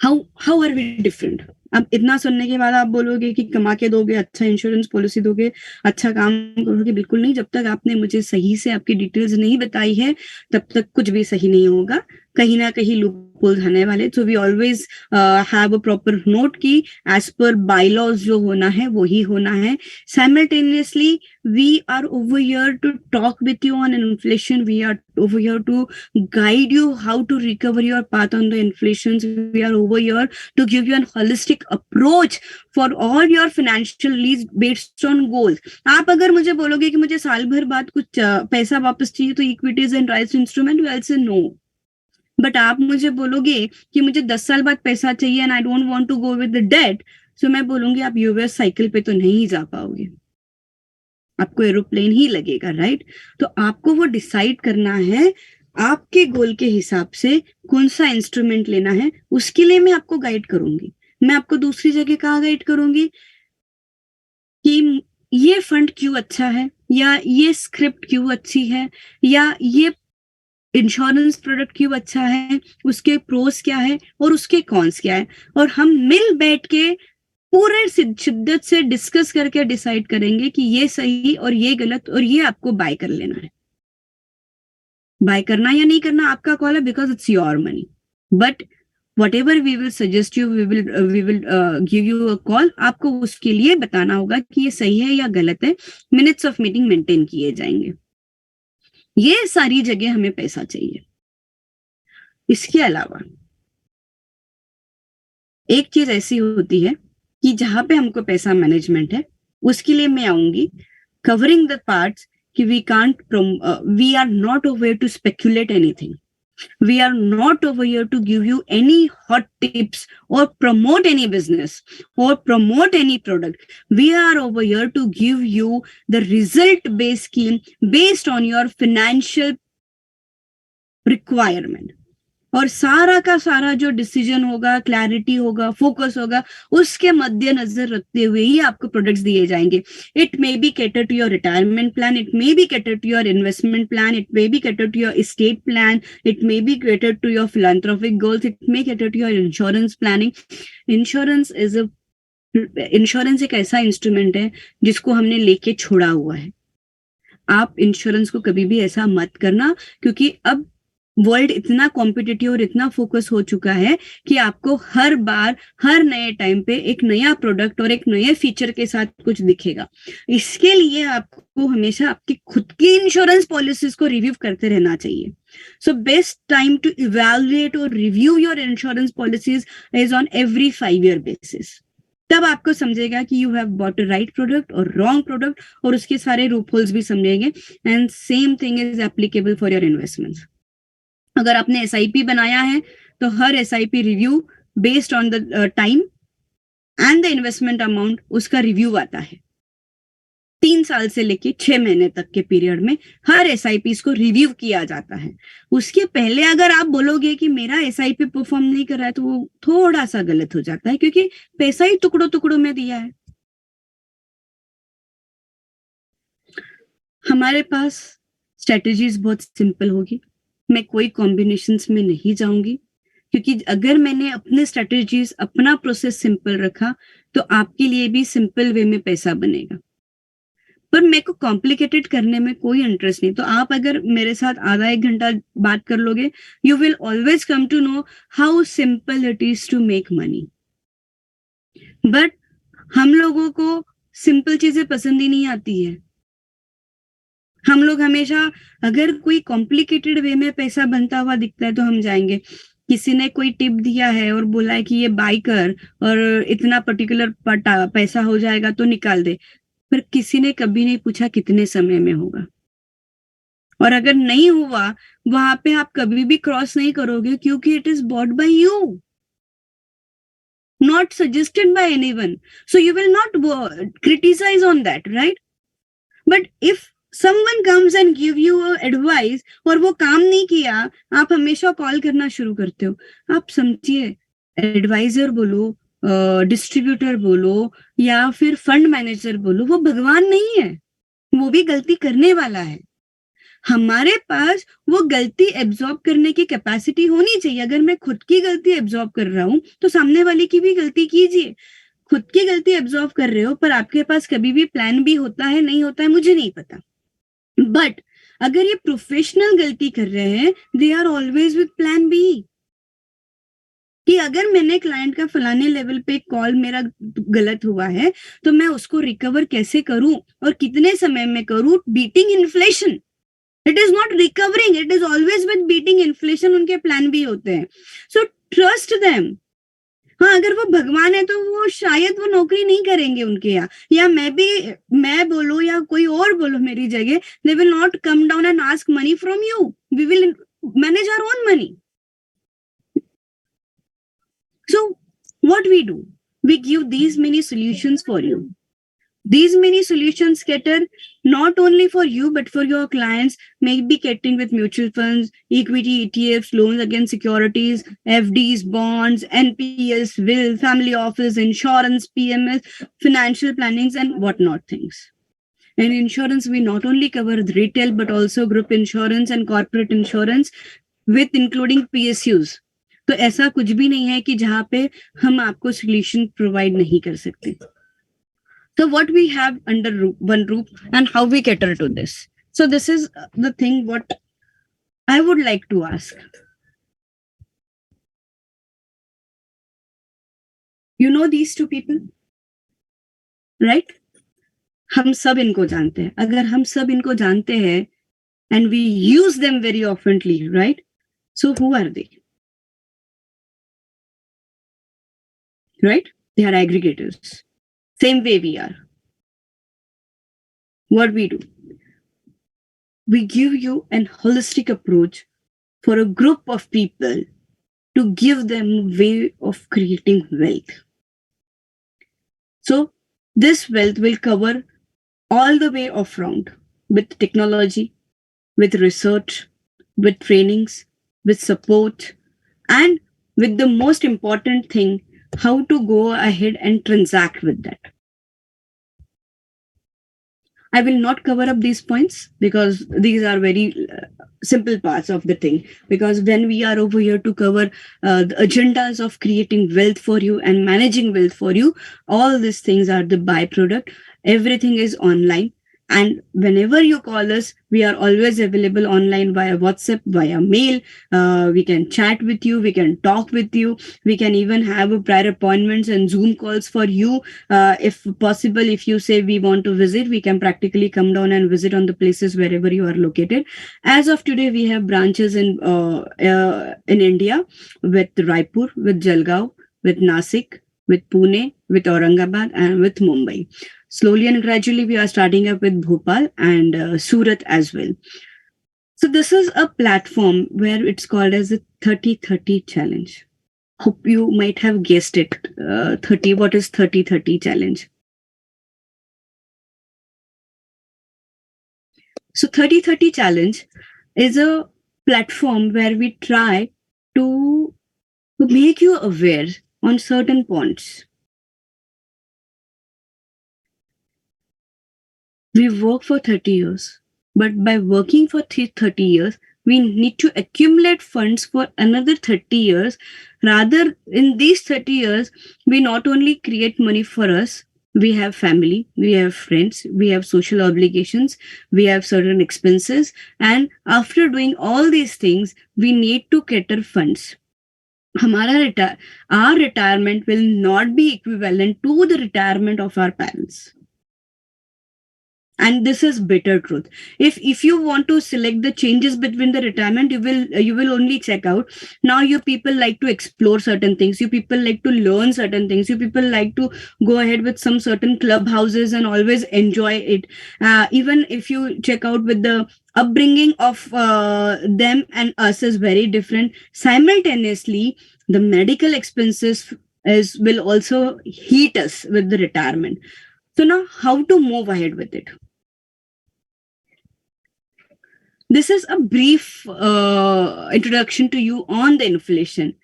How are we different? अब इतना सुनने के बाद आप बोलोगे कि कमा के दोगे, अच्छा इंश्योरेंस पॉलिसी दोगे, अच्छा काम करोगे? बिल्कुल नहीं. जब तक आपने मुझे सही से आपकी डिटेल्स नहीं बताई है, तब तक कुछ भी सही नहीं होगा. कहीं ना कहीं लूपहोल्स आने वाले. So we always have a proper note की एज पर बायलॉज जो होना है वही होना है. Simultaneously we are over here to talk with you on inflation. We are over here to guide you how to recover your path on the inflations. We are over here to give you a holistic approach for all your financial needs based on goals. आप अगर मुझे बोलोगे कि मुझे साल भर बाद कुछ पैसा वापस चाहिए तो equities and rights instrument, will say no. But आप मुझे बोलोगे कि मुझे 10 साल बाद पैसा चाहिए and I don't want to go with the date, so मैं बोलूंगी आप यूएस साइकिल पे तो नहीं जा पाओगे, आपको एरोप्लेन ही लगेगा, राइट? तो आपको वो डिसाइड करना है आपके गोल के हिसाब से कौन सा इंस्ट्रूमेंट लेना है. उसके लिए मैं आपको गाइड करूंगी. मैं आपको दूसरी जगह कहाँ गाइड करूंगी कि ये फंड क्यों अच्छा है, या ये स्क्रिप्ट क्यों अच्छी है, या ये इंश्योरेंस प्रोडक्ट क्यों अच्छा है, उसके प्रोस क्या है और उसके कॉन्स क्या है, और हम मिल बैठ के पूरे शिद्दत से डिस्कस करके डिसाइड करेंगे कि ये सही और ये गलत, और ये आपको बाय कर लेना है. बाय करना या नहीं करना आपका कॉल है, because it's your money. But whatever we will suggest you, we will give you a call. आपको उसके लिए बताना होगा कि ये सही है या गलत है. मिनट्स ऑफ मीटिंग मेंटेन किए जाएंगे. ये सारी जगह हमें पैसा चाहिए. इसके अलावा एक चीज ऐसी होती है कि जहां पे हमको पैसा मैनेजमेंट है, उसके लिए मैं आऊंगी कवरिंग द पार्ट्स कि we are not over here to speculate anything. We are not over here to give you any hot tips or promote any business or promote any product. We are over here to give you the result-based scheme based on your financial requirement. और सारा का सारा जो decision होगा, clarity होगा, focus होगा, उसके मद्देनजर रखते हुए ही आपको प्रोडक्ट्स दिए जाएंगे. It may be cater to your retirement plan, it may be cater to your investment plan, it may be cater to your estate plan, it may be cater to your philanthropic goals, it may cater to your insurance planning. Insurance एक ऐसा instrument है जिसको हमने लेके छोड़ा हुआ है. आप इंश्योरेंस को कभी भी ऐसा मत करना, क्योंकि अब वर्ल्ड इतना कॉम्पिटिटिव और इतना फोकस हो चुका है कि आपको हर बार हर नए टाइम पे एक नया प्रोडक्ट और एक नए फीचर के साथ कुछ दिखेगा. इसके लिए आपको हमेशा आपकी खुद की इंश्योरेंस पॉलिसीज को रिव्यू करते रहना चाहिए. So best time to evaluate और review your insurance policies is on every 5 year basis. तब आपको समझेगा कि you have bought a right product और रॉन्ग प्रोडक्ट, और उसके सारे रूप होल्स भी समझेंगे. And same thing is applicable for your investments. अगर आपने SIP बनाया है तो हर SIP review based on the time and the investment amount, उसका रिव्यू आता है. 3 साल से लेके 6 महीने तक के पीरियड में हर SIP को रिव्यू किया जाता है. उसके पहले अगर आप बोलोगे कि मेरा SIP परफॉर्म नहीं कर रहा है, तो वो थोड़ा सा गलत हो जाता है, क्योंकि पैसा ही टुकड़ों टुकड़ों में दिया है. हमारे पास स्ट्रेटेजीज बहुत सिंपल होगी. मैं कोई कॉम्बिनेशंस में नहीं जाऊंगी, क्योंकि अगर मैंने अपने स्ट्रेटेजीज, अपना प्रोसेस सिंपल रखा तो आपके लिए भी सिंपल वे में पैसा बनेगा. पर मेरे को कॉम्प्लिकेटेड करने में कोई इंटरेस्ट नहीं. तो आप अगर मेरे साथ आधा 1 घंटा बात कर लोगे, you will always come to know how simple it is to make money. But हम लोगों को सिंपल चीजें पसंद ही नहीं आती है. हम लोग हमेशा अगर कोई कॉम्प्लिकेटेड वे में पैसा बनता हुआ दिखता है तो हम जाएंगे. किसी ने कोई टिप दिया है और बोला है कि ये बाय कर और इतना पर्टिकुलर पैसा हो जाएगा तो निकाल दे, पर किसी ने कभी नहीं पूछा कितने समय में होगा. और अगर नहीं हुआ, वहां पे आप कभी भी क्रॉस नहीं करोगे, क्योंकि it is bought by you, not suggested by anyone. So you will not criticize on that, right? But if someone comes and give you advice और वो काम नहीं किया, आप हमेशा कॉल करना शुरू करते हो. आप समझिए, एडवाइजर बोलो, डिस्ट्रीब्यूटर बोलो, या फिर फंड मैनेजर बोलो, वो भगवान नहीं है. वो भी गलती करने वाला है. हमारे पास वो गलती एब्जॉर्ब करने की कैपेसिटी होनी चाहिए. अगर मैं खुद की गलती एब्जॉर्ब कर रहा हूं तो सामने वाले की भी गलती कीजिए. खुद की गलती एब्जॉर्ब कर रहे हो, पर आपके पास कभी भी प्लान बी होता है नहीं होता है मुझे नहीं पता. बट अगर ये प्रोफेशनल गलती कर रहे हैं, they are always with plan B. कि अगर मैंने क्लाइंट का फलाने लेवल पे कॉल मेरा गलत हुआ है तो मैं उसको रिकवर कैसे करूं और कितने समय में करूं. Beating inflation, it is not recovering, it is always with beating inflation. उनके प्लान भी होते हैं. So trust them. हाँ, अगर वो भगवान है तो वो शायद वो नौकरी नहीं करेंगे उनके यहाँ, या मैं बोलो या कोई और बोलो मेरी जगह, they will not come down and ask money from you. We will manage our own money. So what we do, we give these many solutions for you. These many solutions cater not only for you but for your clients. Maybe catering with mutual funds, equity, ETFs, loans against securities, FDs, bonds, NPS, will, family office, insurance, PMS, financial plannings, and whatnot things. In insurance, we not only cover the retail but also group insurance and corporate insurance, with including PSUs. तो ऐसा कुछ भी नहीं है कि जहां पे हम आपको सोल्यूशन प्रोवाइड नहीं कर सकते. So what we have under one roof and how we cater to this. So this is the thing what I would like to ask. You know these two people, right? हम सब इनको जानते हैं. अगर हम सब इनको जानते हैं and we use them very oftenly, right? So who are they? Right? They are aggregators. Same way we are. What we do, we give you an holistic approach for a group of people to give them a way of creating wealth. So this wealth will cover all the way of round, with technology, with research, with trainings, with support, and with the most important thing, how to go ahead and transact with that. I will not cover up these points because these are very simple parts of the thing. Because when we are over here to cover the agendas of creating wealth for you and managing wealth for you, all these things are the byproduct. Everything is online. And whenever you call us, we are always available online via WhatsApp, via mail. We can chat with you. We can talk with you. We can even have prior appointments and Zoom calls for you. If possible, if you say we want to visit, we can practically come down and visit on the places wherever you are located. As of today, we have branches in India with Raipur, with Jalgaon, with Nasik, with Pune, with Aurangabad, and with Mumbai. Slowly and gradually, we are starting up with Bhopal and Surat as well. So this is a platform where it's called as a 30-30 challenge. Hope you might have guessed it. 30. What is 30-30 challenge? So 30-30 challenge is a platform where we try to make you aware on certain points. We work for 30 years, but by working for 30 years, we need to accumulate funds for another 30 years. Rather, in these 30 years, we not only create money for us, we have family, we have friends, we have social obligations, we have certain expenses. And after doing all these things, we need to cater funds. Our retirement will not be equivalent to the retirement of our parents. And this is bitter truth. If you want to select the changes between the retirement, you will only check out. Now you people like to explore certain things. You people like to learn certain things. You people like to go ahead with some certain clubhouses and always enjoy it. Even if you check out with the upbringing of them and us is very different. Simultaneously, the medical expenses will also heat us with the retirement. So now how to move ahead with it? This is a brief introduction to you on the inflation.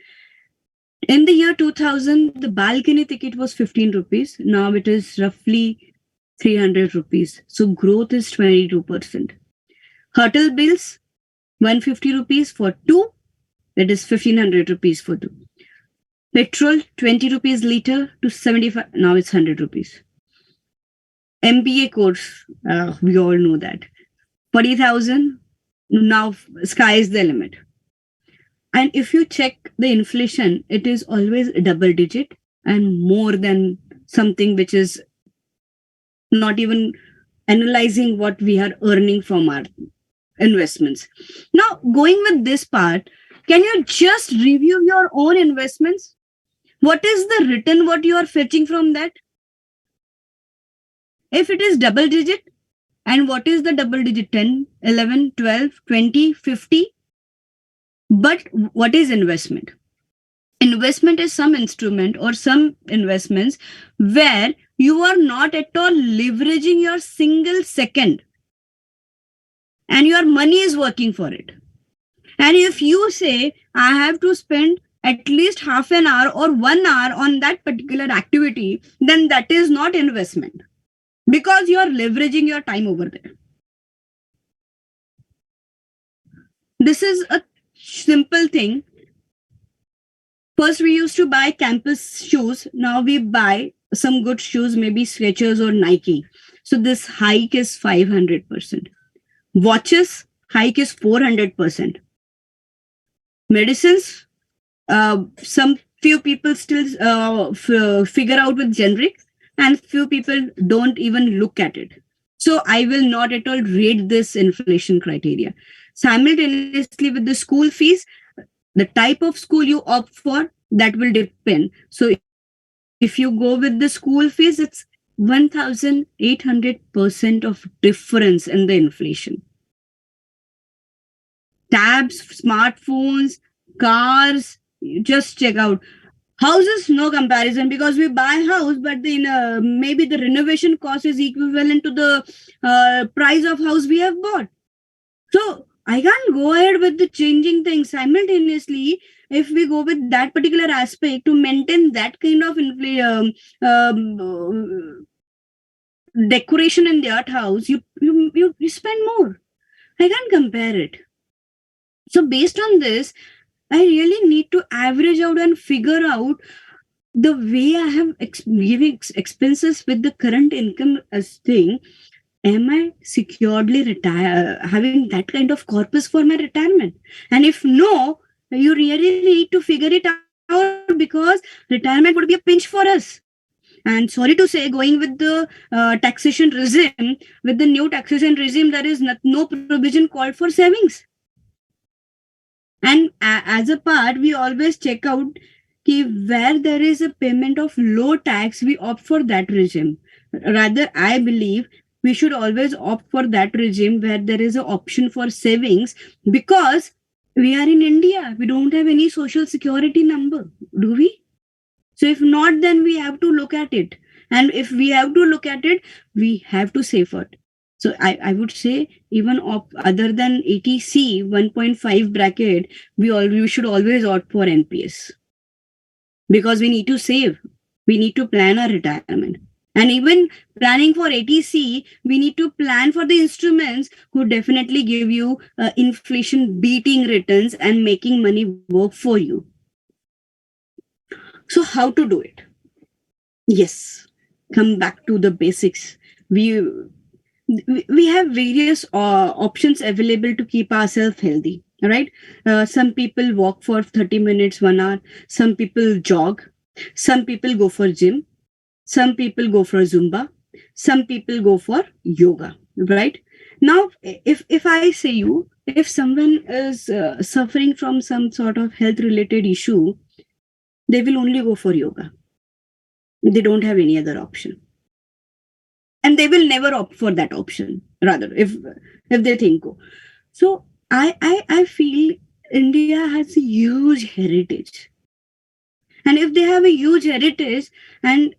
In the year 2000, the balcony ticket was 15 rupees. Now it is roughly 300 rupees. So growth is 22%. Hotel bills, 150 rupees for two. That is 1500 rupees for two. Petrol, 20 rupees liter to 75. Now it's 100 rupees. MBA course, we all know that. 40,000. Now sky is the limit. And if you check the inflation, it is always double digit and more than something which is not even analyzing what we are earning from our investments. Now, going with this part, can you just review your own investments? What is the return what you are fetching from that? If it is double digit, and what is the double digit? 10, 11, 12, 20, 50? But what is investment? Investment is some instrument or some investments where you are not at all leveraging your single second and your money is working for it. And if you say, I have to spend at least half an hour or 1 hour on that particular activity, then that is not investment. Because you are leveraging your time over there. This is a simple thing. First, we used to buy campus shoes. Now we buy some good shoes, maybe Skechers or Nike. So this hike is 500%. Watches, hike is 400%. Medicines, some few people still figure out with generic. And few people don't even look at it. So I will not at all rate this inflation criteria. Simultaneously with the school fees, the type of school you opt for, that will depend. So if you go with the school fees, it's 1,800% of difference in the inflation. Tabs, smartphones, cars, just check out. Houses, no comparison because we buy a house, but then maybe the renovation cost is equivalent to the price of house we have bought. So I can't go ahead with the changing things simultaneously. if we go with that particular aspect to maintain that kind of decoration in their house, you spend more. I can't compare it. So based on this, I really need to average out and figure out the way I have giving expenses with the current income as thing. Am I securely having that kind of corpus for my retirement? And if no, you really need to figure it out, because retirement would be a pinch for us. And sorry to say, going with the taxation regime, with the new taxation regime, there is no provision called for savings. And as a part, we always check out where there is a payment of low tax, we opt for that regime. Rather, I believe we should always opt for that regime where there is an option for savings, because we are in India. We don't have any social security number, do we? So if not, then we have to look at it. And if we have to look at it, we have to save it. So I would say, even other than 80C 1.5 bracket, we should always opt for NPS, because we need to save. We need to plan our retirement. And even planning for 80C, we need to plan for the instruments who definitely give you inflation beating returns and making money work for you. So how to do it? Yes, come back to the basics. We have various options available to keep ourselves healthy, right? Some people walk for 30 minutes, 1 hour. Some people jog. Some people go for gym. Some people go for Zumba. Some people go for yoga, right? Now, if I say you, if someone is suffering from some sort of health related issue, they will only go for yoga. They don't have any other option. And they will never opt for that option, rather, if they think so. So I feel India has a huge heritage. And if they have a huge heritage, and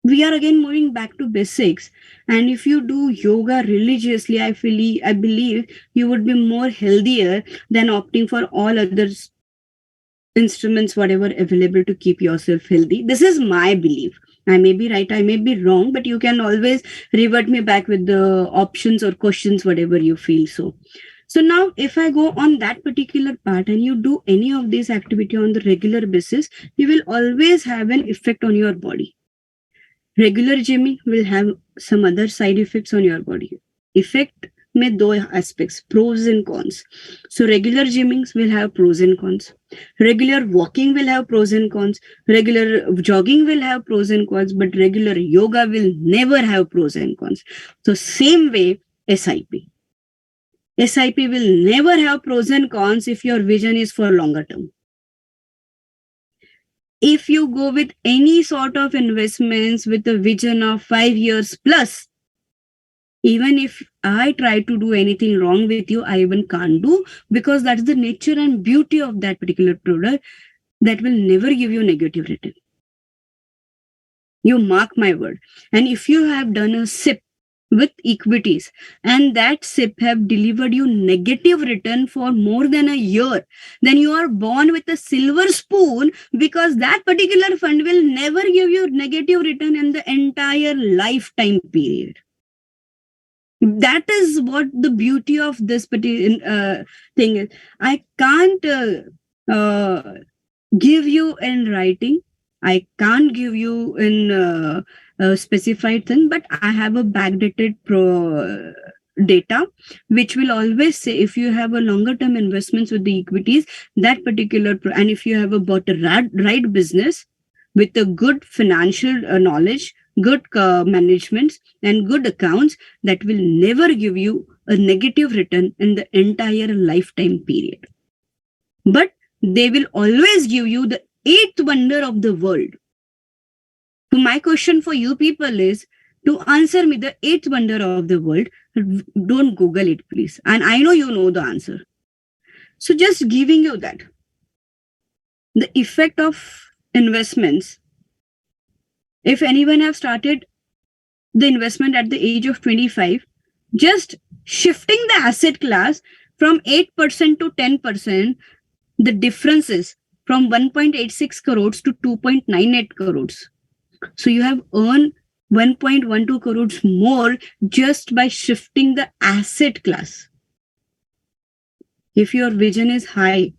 we are again moving back to basics, and if you do yoga religiously, I believe you would be more healthier than opting for all other instruments, whatever available to keep yourself healthy. This is my belief. I may be right, I may be wrong, but you can always revert me back with the options or questions, whatever you feel so. So now, if I go on that particular part and you do any of this activity on the regular basis, you will always have an effect on your body. Regular gymming will have some other side effects on your body. Effect में दो aspects, pros and cons. So regular gymmings will have pros and cons. Regular walking will have pros and cons. Regular jogging will have pros and cons, but regular yoga will never have pros and cons. So same way, SIP. SIP will never have pros and cons if your vision is for longer term. If you go with any sort of investments with a vision of 5 years plus, even if I try to do anything wrong with you, I even can't do, because that's the nature and beauty of that particular product that will never give you negative return. You mark my word. And if you have done a SIP with equities and that SIP have delivered you negative return for more than a year, then you are born with a silver spoon, because that particular fund will never give you negative return in the entire lifetime period. That is what the beauty of this particular thing is. I can't give you in writing. I can't give you in a specified thing, but I have a backdated data, which will always say if you have a longer term investments with the equities, that particular, and if you have bought a right business with a good financial knowledge, good management and good accounts, that will never give you a negative return in the entire lifetime period. But they will always give you the 8th wonder of the world. So my question for you people is to answer me the 8th wonder of the world. Don't Google it, please. And I know you know the answer. So just giving you that. The effect of investments. If anyone have started the investment at the age of 25, just shifting the asset class from 8% to 10%, the difference is from 1.86 crores to 2.98 crores. So you have earned 1.12 crores more just by shifting the asset class. If your vision is high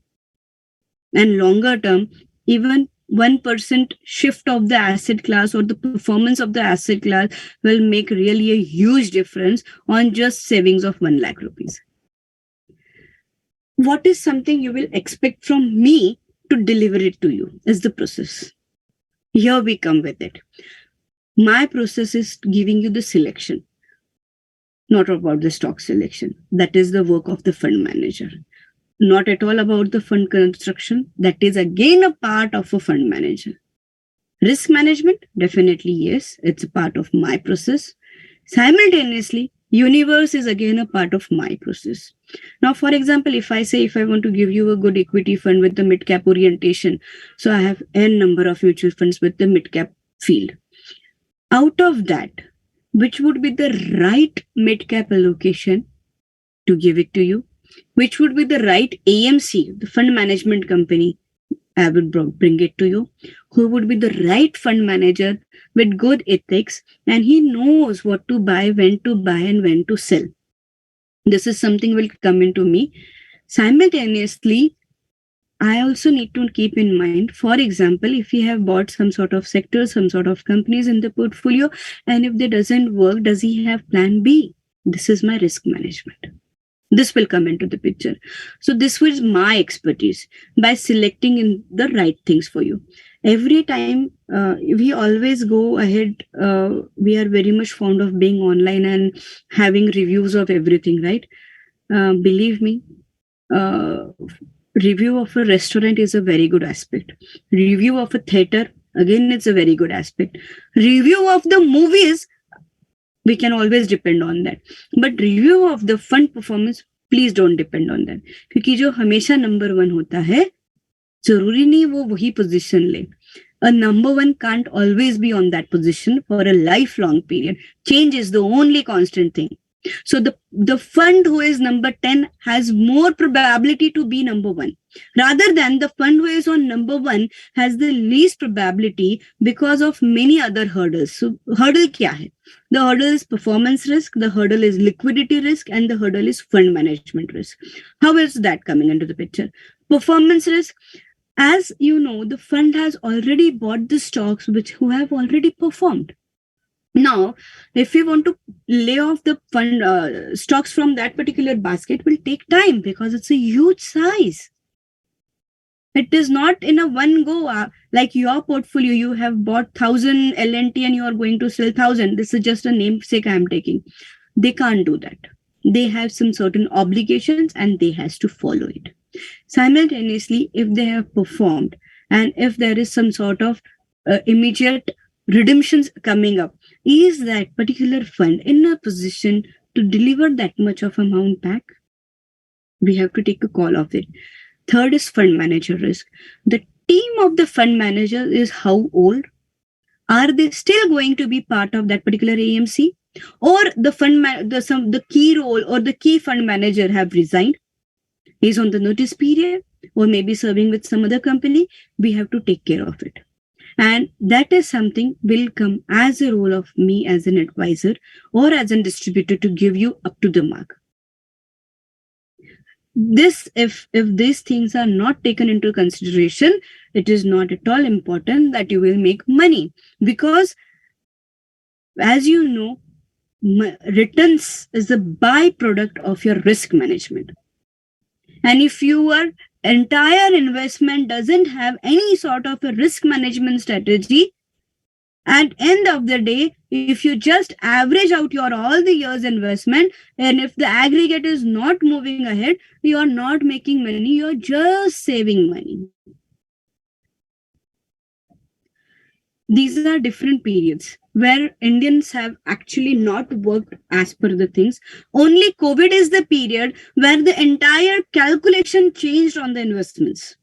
and longer term, even 1% shift of the asset class or the performance of the asset class will make really a huge difference on just savings of 1 lakh rupees. What is something you will expect from me to deliver it to you is the process. Here we come with it. My process is giving you the selection, not about the stock selection. That is the work of the fund manager. Not at all about the fund construction. That is again a part of a fund manager. Risk management, definitely yes, it's a part of my process. Simultaneously, universe is again a part of my process. Now, for example, if I want to give you a good equity fund with the mid-cap orientation, so I have n number of mutual funds with the mid-cap field. Out of that, which would be the right mid-cap allocation to give it to you? Which would be the right AMC, the fund management company, I would bring it to you, who would be the right fund manager with good ethics, and he knows what to buy, when to buy, and when to sell. This is something will come into me. Simultaneously, I also need to keep in mind, for example, if we have bought some sort of sector, some sort of companies in the portfolio, and if they doesn't work, does he have plan B? This is my risk management. This will come into the picture. So this was my expertise by selecting in the right things for you. Every time we always go ahead, we are very much fond of being online and having reviews of everything, right? Believe me, review of a restaurant is a very good aspect. Review of a theater, again, it's a very good aspect. Review of the movies, we can always depend on that. But review of the fund performance, please don't depend on that. क्योंकि जो हमेशा number 1 होता है, जरूरी नहीं वो वही position ले. A number 1 can't always be on that position for a lifelong period. Change is the only constant thing. So the fund who is number 10 has more probability to be number 1 rather than the fund who is on number 1 has the least probability because of many other hurdles. So hurdle kya hai? The hurdle is performance risk, the hurdle is liquidity risk, and the hurdle is fund management risk. How is that coming into the picture? Performance risk, as you know, the fund has already bought the stocks who have already performed. Now, if we want to lay off the fund stocks from that particular basket, will take time because it's a huge size. It is not in a one go, like your portfolio, you have bought 1,000 L&T and you are going to sell 1,000. This is just a namesake I am taking. They can't do that. They have some certain obligations and they has to follow it. Simultaneously, if they have performed and if there is some sort of immediate redemptions coming up, is that particular fund in a position to deliver that much of amount back? We have to take a call of it. Third is fund manager risk. The team of the fund manager is how old? Are they still going to be part of that particular AMC? Or the key role or the key fund manager have resigned? He's on the notice period or maybe serving with some other company. We have to take care of it. And that is something will come as a role of me as an advisor or as a distributor to give you up to the mark. This, if these things are not taken into consideration, it is not at all important that you will make money because, as you know, returns is a byproduct of your risk management. And if your entire investment doesn't have any sort of a risk management strategy, at end of the day, if you just average out your all the years investment, and if the aggregate is not moving ahead, you are not making money, you're just saving money. These are different periods where Indians have actually not worked as per the things. Only COVID is the period where the entire calculation changed on the investments.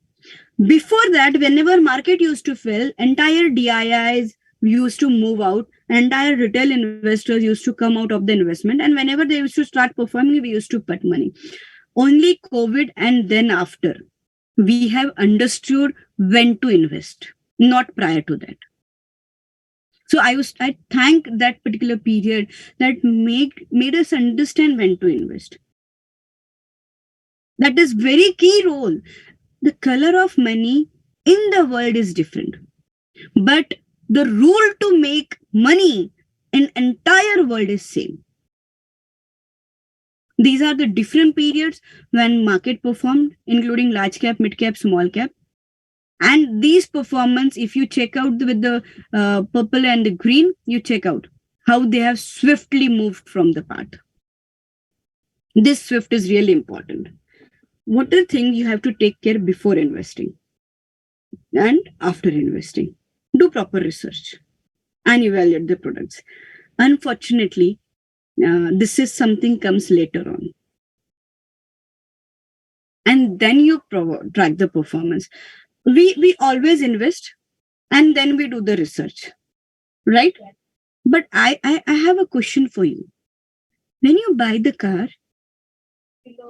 Before that, whenever market used to fail, entire DIIs used to move out, entire retail investors used to come out of the investment, and whenever they used to start performing, we used to put money. Only COVID and then after, we have understood when to invest, not prior to that. So I thank that particular period that made us understand when to invest. That is very key role. The color of money in the world is different, but the rule to make money in entire world is same. These are the different periods when market performed, including large cap, mid cap, small cap. And these performance, if you check out with the purple and the green, you check out how they have swiftly moved from the path. This swift is really important. What are the things you have to take care before investing and after investing? Do proper research and evaluate the products. Unfortunately, this is something comes later on. And then you track the performance. We always invest and then we do the research, right? But I have a question for you. When you buy the car,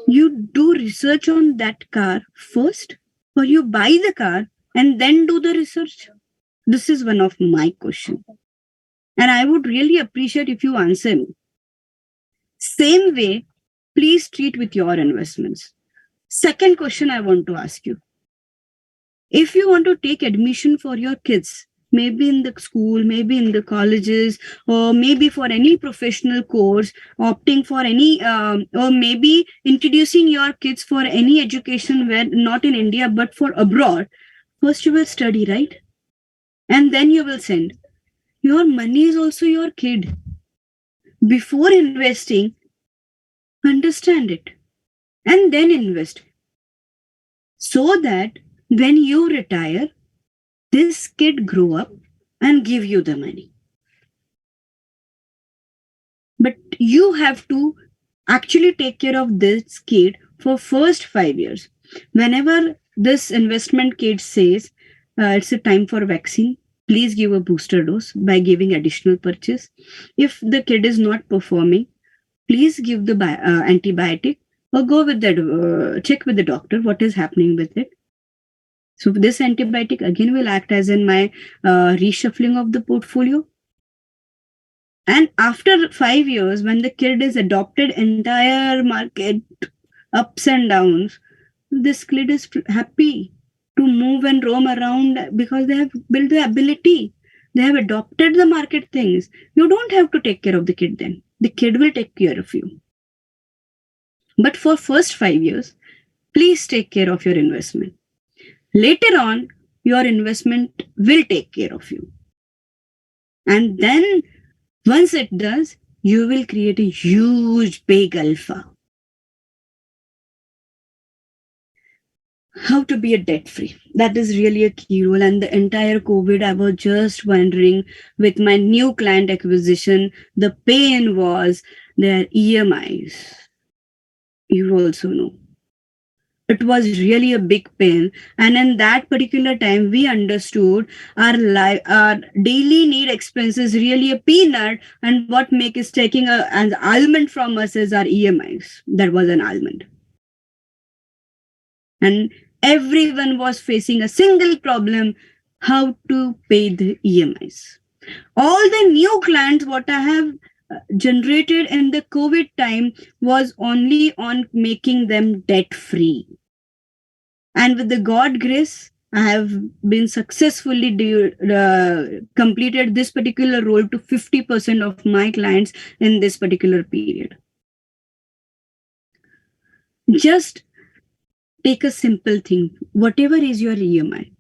you do research on that car first, or you buy the car and then do the research? This is one of my questions. And I would really appreciate if you answer me. Same way, please treat with your investments. Second question I want to ask you. If you want to take admission for your kids, maybe in the school, maybe in the colleges, or maybe for any professional course, opting for any, or maybe introducing your kids for any education where not in India, but for abroad, first you will study, right? And then you will send. Your money is also your kid. Before investing, understand it and then invest. So that when you retire, this kid grow up and give you the money. But you have to actually take care of this kid for first 5 years. Whenever this investment kid says it's a time for vaccine, please give a booster dose by giving additional purchase. If the kid is not performing, please give the antibiotic or go with the check with the doctor what is happening with it. So this antibiotic again will act as in my reshuffling of the portfolio. And after 5 years, when the kid is adopted entire market ups and downs, this kid is happy to move and roam around because they have built the ability. They have adopted the market things. You don't have to take care of the kid then. The kid will take care of you. But for first 5 years, please take care of your investment. Later on, your investment will take care of you. And then once it does, you will create a huge big alpha. How to be a debt free. That is really a key role. And the entire COVID, I was just wondering with my new client acquisition, the pain was their EMIs. You also know. It was really a big pain. And in that particular time, we understood our daily need expenses really a peanut. And what make is taking an almond from us is our EMIs. That was an almond. And everyone was facing a single problem, how to pay the EMIs. All the new clients, what I have generated in the COVID time was only on making them debt free. And with the God grace, I have been successfully completed this particular role to 50% of my clients in this particular period. Just take a simple thing. Whatever is your EMI,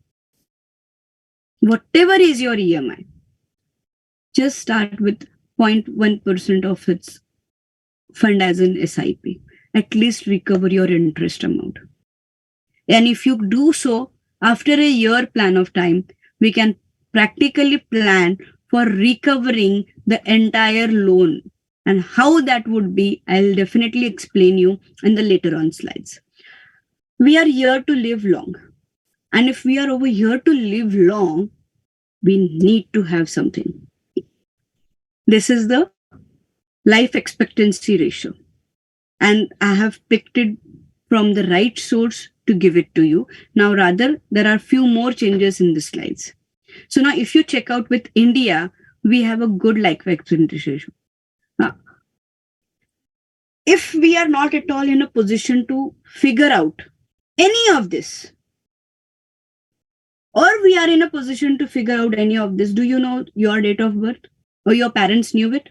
just start with 0.1% of its fund as an SIP. At least recover your interest amount. And if you do so, after a year plan of time, we can practically plan for recovering the entire loan. And how that would be, I'll definitely explain you in the later on slides. We are here to live long. And if we are over here to live long, we need to have something. This is the life expectancy ratio. And I have picked it from the right source to give it to you. Now, rather, there are few more changes in the slides. So now if you check out with India, we have a good like representation. Now, if we are not at all in a position to figure out any of this, or we are in a position to figure out any of this, do you know your date of birth or your parents knew it?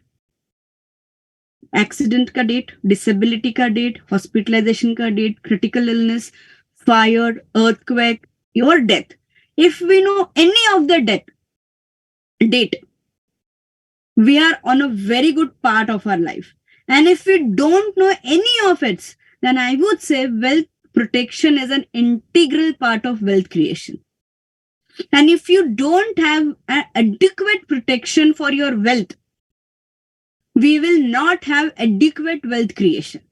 Accident ka date, disability ka date, hospitalization ka date, critical illness, fire, earthquake, your death. If we know any of the date, we are on a very good part of our life. And if we don't know any of it, then I would say wealth protection is an integral part of wealth creation. And if you don't have an adequate protection for your wealth, we will not have adequate wealth creation.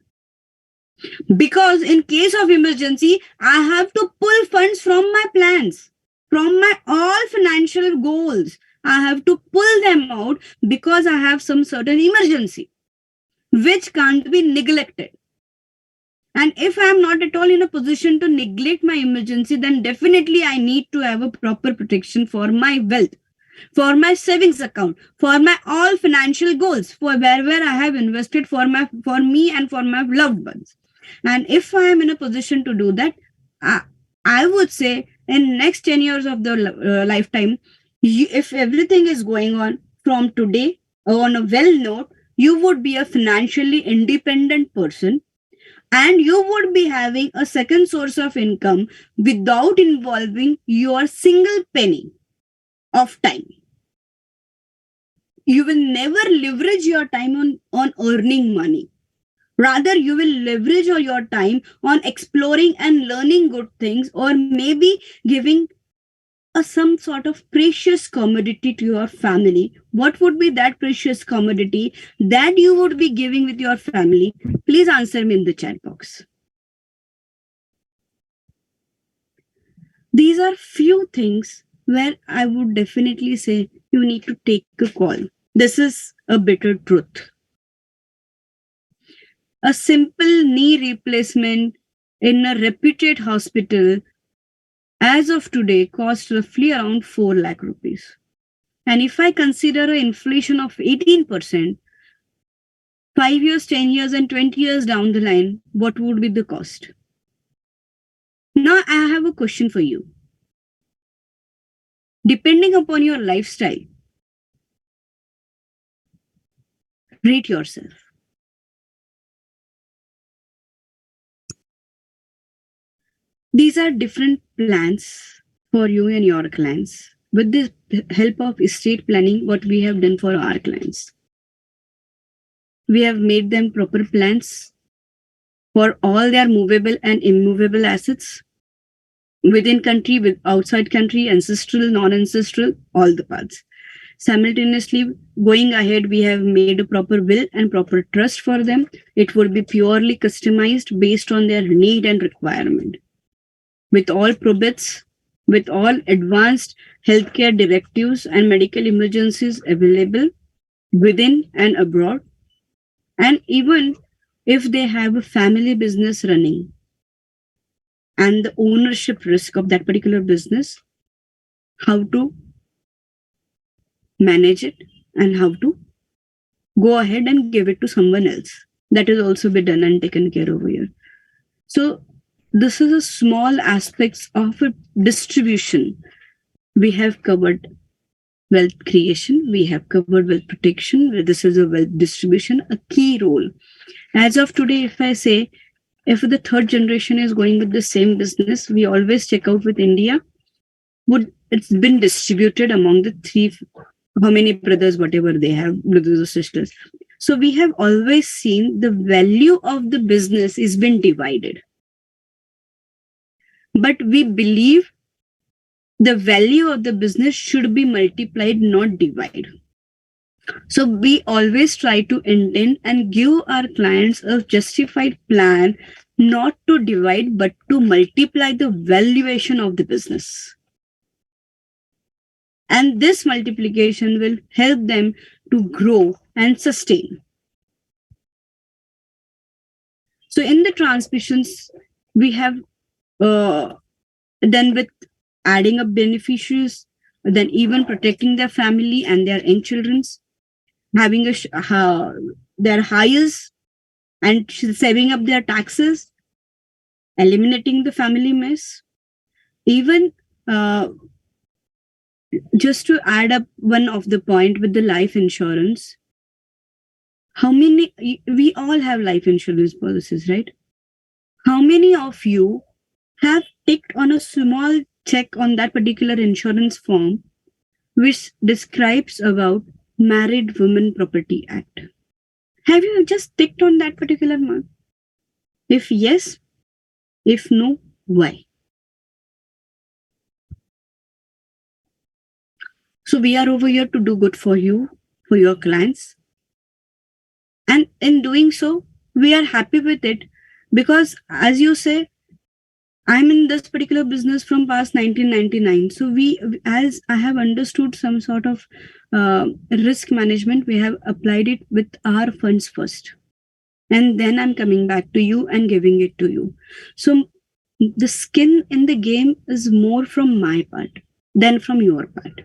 Because in case of emergency, I have to pull funds from my plans, from my all financial goals. I have to pull them out because I have some certain emergency, which can't be neglected. And if I am not at all in a position to neglect my emergency, then definitely I need to have a proper protection for my wealth, for my savings account, for my all financial goals, for where I have invested for me and for my loved ones. And if I am in a position to do that, I would say in next 10 years of the lifetime, if everything is going on from today on a well note, you would be a financially independent person, and you would be having a second source of income without involving your single penny of time. You will never leverage your time on earning money. Rather, you will leverage your time on exploring and learning good things, or maybe giving some sort of precious commodity to your family. What would be that precious commodity that you would be giving with your family? Please answer me in the chat box. These are few things where I would definitely say you need to take a call. This is a bitter truth. A simple knee replacement in a reputed hospital as of today costs roughly around 4 lakh rupees. And if I consider an inflation of 18%, 5 years, 10 years, and 20 years down the line, what would be the cost? Now, I have a question for you. Depending upon your lifestyle, rate yourself. These are different plans for you and your clients. With the help of estate planning, what we have done for our clients, we have made them proper plans for all their movable and immovable assets, within country, with outside country, ancestral, non-ancestral, all the parts. Simultaneously, going ahead, we have made a proper will and proper trust for them. It would be purely customized based on their need and requirement, with all probates, with all advanced healthcare directives and medical emergencies available within and abroad. And even if they have a family business running and the ownership risk of that particular business, how to manage it and how to go ahead and give it to someone else. That is also be done and taken care over here. So this is a small aspects of a distribution. We have covered wealth creation. We have covered wealth protection. This is a wealth distribution, a key role. As of today, if I say, if the third generation is going with the same business, we always check out with India. It's been distributed among the three, how many brothers, whatever they have, brothers or sisters. So we have always seen the value of the business is been divided. But we believe the value of the business should be multiplied, not divided. So we always try to intend and give our clients a justified plan, not to divide, but to multiply the valuation of the business. And this multiplication will help them to grow and sustain. So in the transmissions, we have then with adding up beneficiaries, then even protecting their family and their young children's, having their hires and saving up their taxes, eliminating the family mess, even just to add up one of the point with the life insurance. How many, we all have life insurance policies, right? How many of you have ticked on a small check on that particular insurance form which describes about Married Women Property Act? Have you just ticked on that particular mark? If yes, if no, why? So we are over here to do good for you, for your clients. And in doing so, we are happy with it because, as you say, I'm in this particular business from past 1999. So as I have understood some sort of risk management, we have applied it with our funds first. And then I'm coming back to you and giving it to you. So the skin in the game is more from my part than from your part.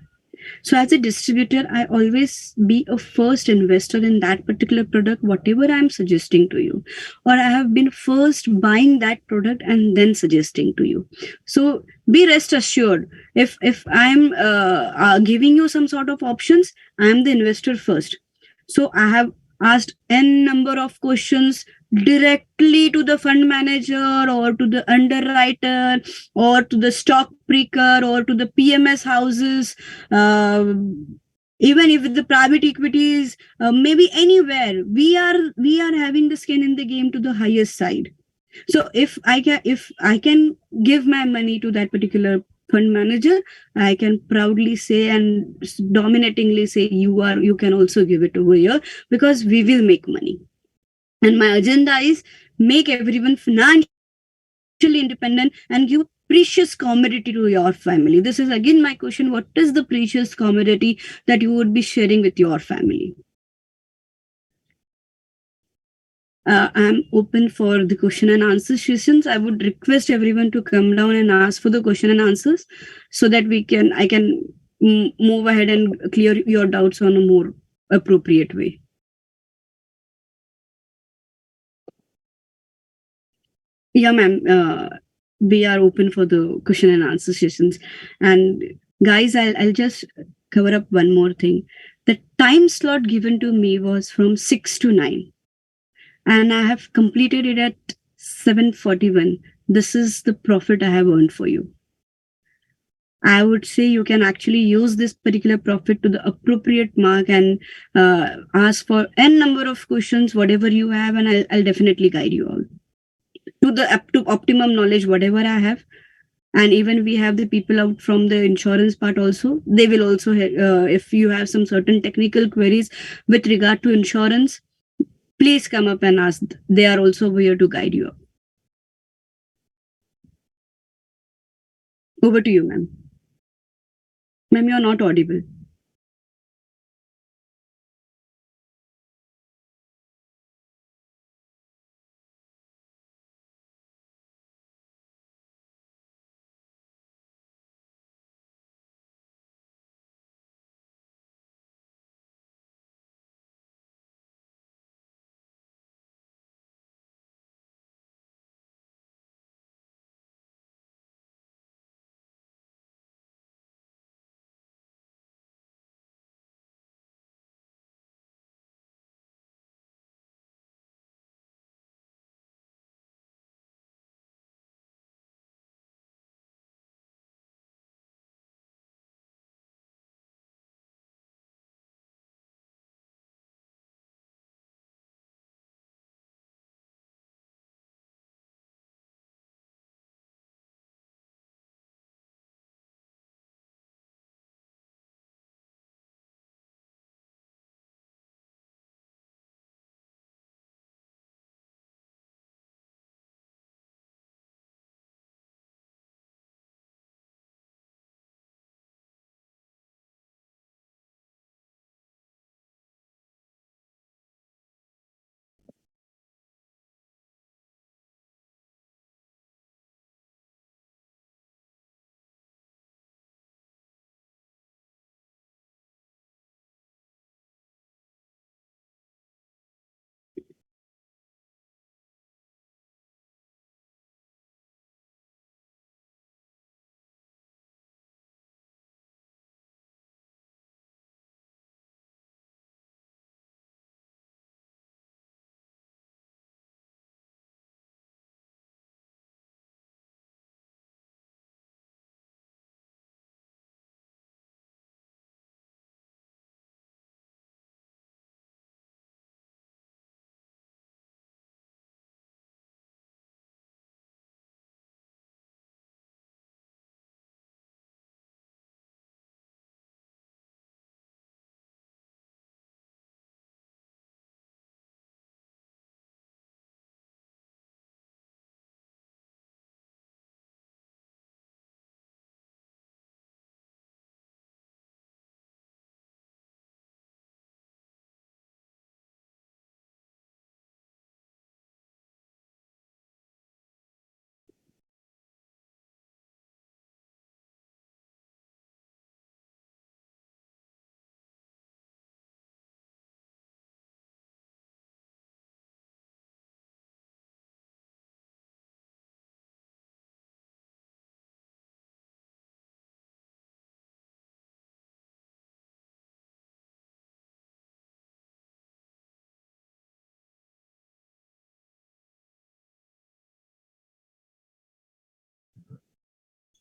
So as a distributor, I always be a first investor in that particular product, whatever I'm suggesting to you, or I have been first buying that product and then suggesting to you. So be rest assured, if I'm giving you some sort of options, I'm the investor first. So I have asked n number of questions directly to the fund manager or to the underwriter or to the stock breaker or to the PMS houses, even if the private equities, maybe anywhere, we are having the skin in the game to the highest side. So if I can give my money to that particular fund manager, I can proudly say and dominatingly say you can also give it over here because we will make money. And my agenda is make everyone financially independent and give precious commodity to your family. This is again my question. What is the precious commodity that you would be sharing with your family? I'm open for the question and answer sessions. I would request everyone to come down and ask for the question and answers so that I can move ahead and clear your doubts on a more appropriate way. Yeah, ma'am. We are open for the question and answer sessions. And guys, I'll just cover up one more thing. The time slot given to me was from 6 to 9. And I have completed it at 7:41. This is the profit I have earned for you. I would say you can actually use this particular profit to the appropriate mark and ask for n number of questions, whatever you have, and I'll definitely guide you all to optimum knowledge, whatever I have. And even we have the people out from the insurance part also. They will also, if you have some certain technical queries with regard to insurance, please come up and ask. They are also here to guide you. Over to you, ma'am. Ma'am, you're not audible.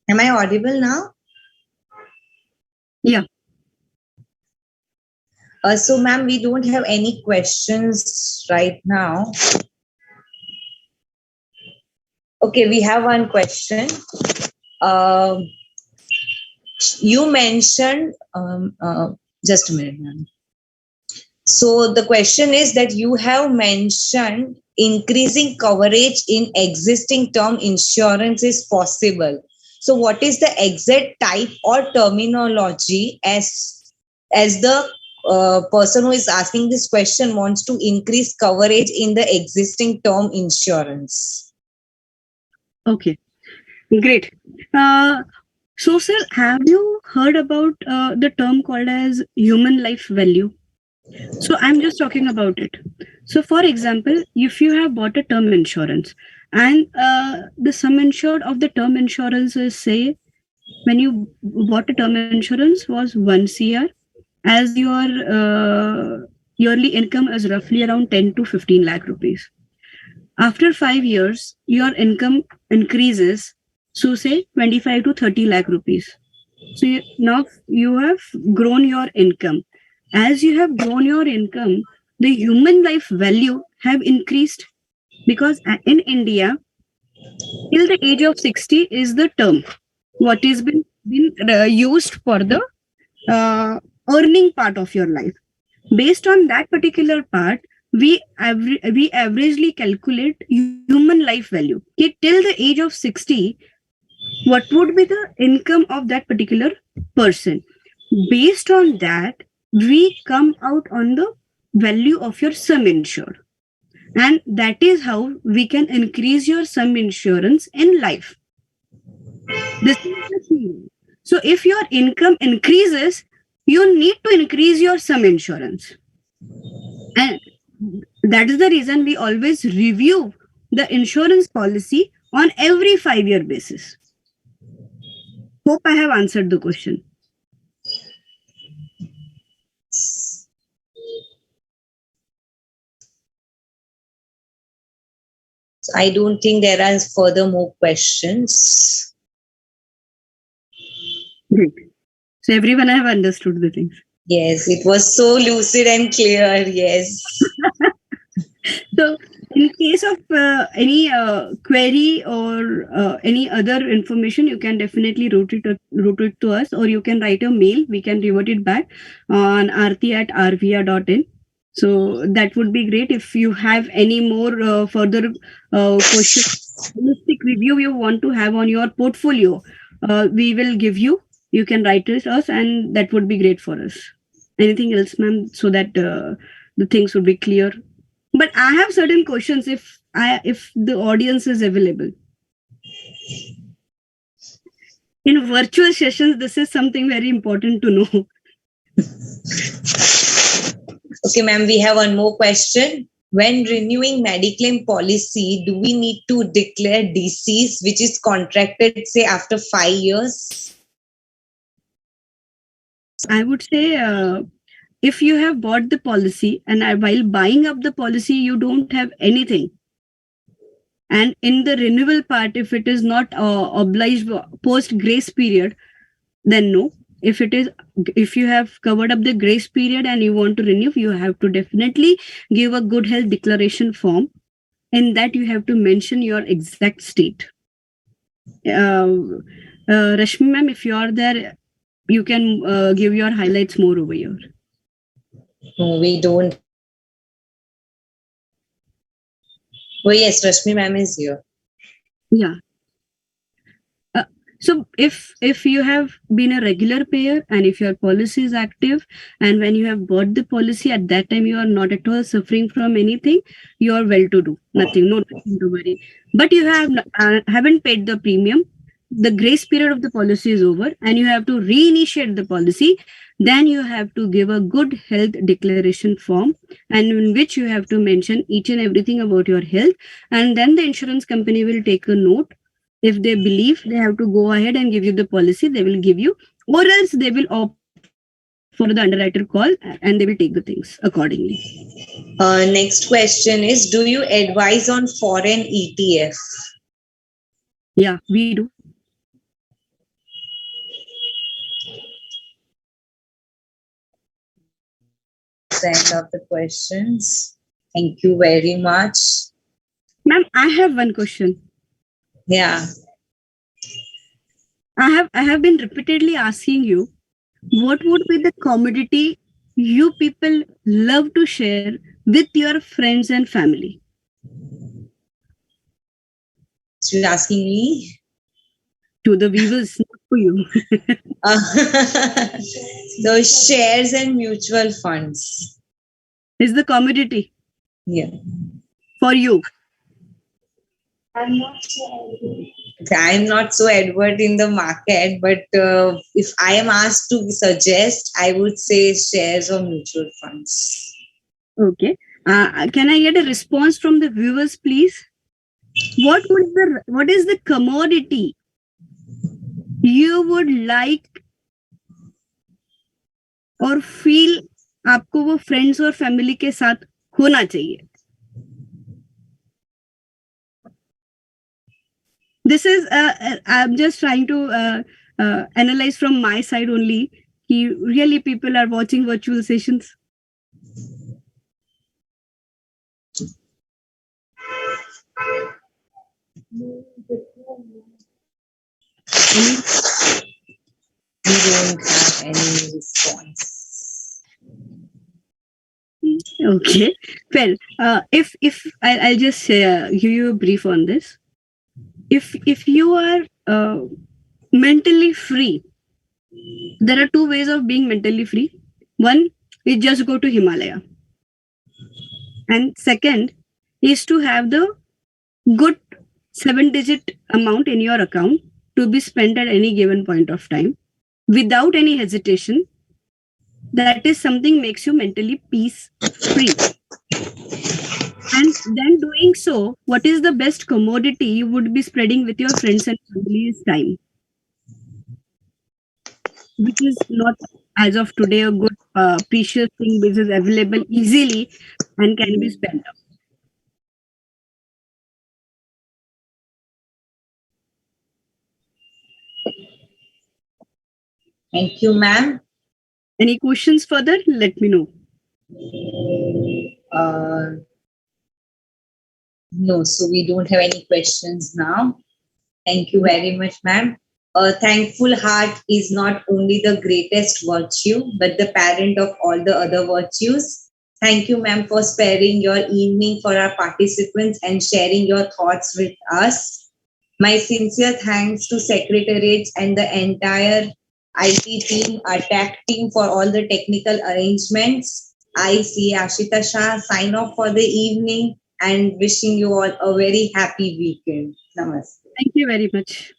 Am I audible now? Yeah. So, ma'am, we don't have any questions right now. Okay, we have one question. You mentioned, just a minute, ma'am. So the question is that you have mentioned increasing coverage in existing term insurance is possible. So what is the exact type or terminology as the person who is asking this question wants to increase coverage in the existing term insurance? Okay. Great. So, sir, have you heard about the term called as human life value? So, I'm just talking about it. So, for example, if you have bought a term insurance and the sum insured of the term insurance is, say, when you bought a term insurance was 1 CR, as your yearly income is roughly around 10 to 15 lakh rupees. After 5 years, your income increases, so say 25 to 30 lakh rupees. So now you have grown your income. As you have grown your income, the human life value have increased, because in India, till the age of 60 is the term what is been used for the earning part of your life. Based on that particular part, we averagely calculate human life value. Okay, till the age of 60, what would be the income of that particular person? Based on that, we come out on the value of your sum insured. And that is how we can increase your sum insurance in life. This is the thing. So if your income increases, you need to increase your sum insurance. And that is the reason we always review the insurance policy on every 5-year basis. Hope I have answered the question. I don't think there are further more questions. Great. So everyone have understood the things. Yes, it was so lucid and clear. Yes. So in case of any query or any other information, you can definitely route it to us, or you can write a mail. We can revert it back on aarti@rvia.in. So that would be great. If you have any more further questions, holistic review you want to have on your portfolio, we will give you. You can write it us, and that would be great for us. Anything else, ma'am, so that the things would be clear? But I have certain questions if the audience is available. In virtual sessions, this is something very important to know. Okay, ma'am, we have one more question. When renewing Mediclaim policy, do we need to declare decease, which is contracted, say, after 5 years? I would say if you have bought the policy and while buying up the policy, you don't have anything. And in the renewal part, if it is not obliged post grace period, then no. If you have covered up the grace period and you want to renew, you have to definitely give a good health declaration form. In that, you have to mention your exact state. Rashmi ma'am, if you are there, you can give your highlights more over here. No, we don't. Oh, yes, Rashmi ma'am is here. Yeah. So if you have been a regular payer and if your policy is active, and when you have bought the policy at that time, you are not at all suffering from anything, you are well to do, nothing to worry. But you haven't paid the premium, the grace period of the policy is over, and you have to reinitiate the policy. Then you have to give a good health declaration form, and in which you have to mention each and everything about your health, and then the insurance company will take a note. If they believe they have to go ahead and give you the policy, they will give you, or else they will opt for the underwriter call and they will take the things accordingly. Next question is, do you advise on foreign ETF? Yeah, we do. That's the end of the questions. Thank you very much. Ma'am, I have one question. Yeah. I have been repeatedly asking you, what would be the commodity you people love to share with your friends and family? So you're asking me? To the viewers, not to you. So shares and mutual funds. Is the commodity Yeah. for you? I'm not so advert in the market, but if I am asked to suggest, I would say shares or mutual funds. Okay. Can I get a response from the viewers, please? What is the commodity you would like और feel आपको वो friends और family के साथ होना चाहिए? This is I'm just trying to analyze from my side only. Really, people are watching virtual sessions. We don't have any response. Okay. Well, if I'll just give you a brief on this. If you are mentally free, there are two ways of being mentally free. One is just go to Himalaya, and second is to have the good 7-digit amount in your account to be spent at any given point of time without any hesitation. That is something makes you mentally peace free. And then doing so, what is the best commodity you would be spreading with your friends and family is time, which is not as of today a good precious thing which is available easily and can be spent up. Thank you, ma'am. Any questions further? Let me know. No, so we don't have any questions now. Thank you very much, ma'am. A thankful heart is not only the greatest virtue, but the parent of all the other virtues. Thank you, ma'am, for sparing your evening for our participants and sharing your thoughts with us. My sincere thanks to Secretariat and the entire IT team, our tech team for all the technical arrangements. I see Ashita Shah sign off for the evening and wishing you all a very happy weekend. Namaste. Thank you very much.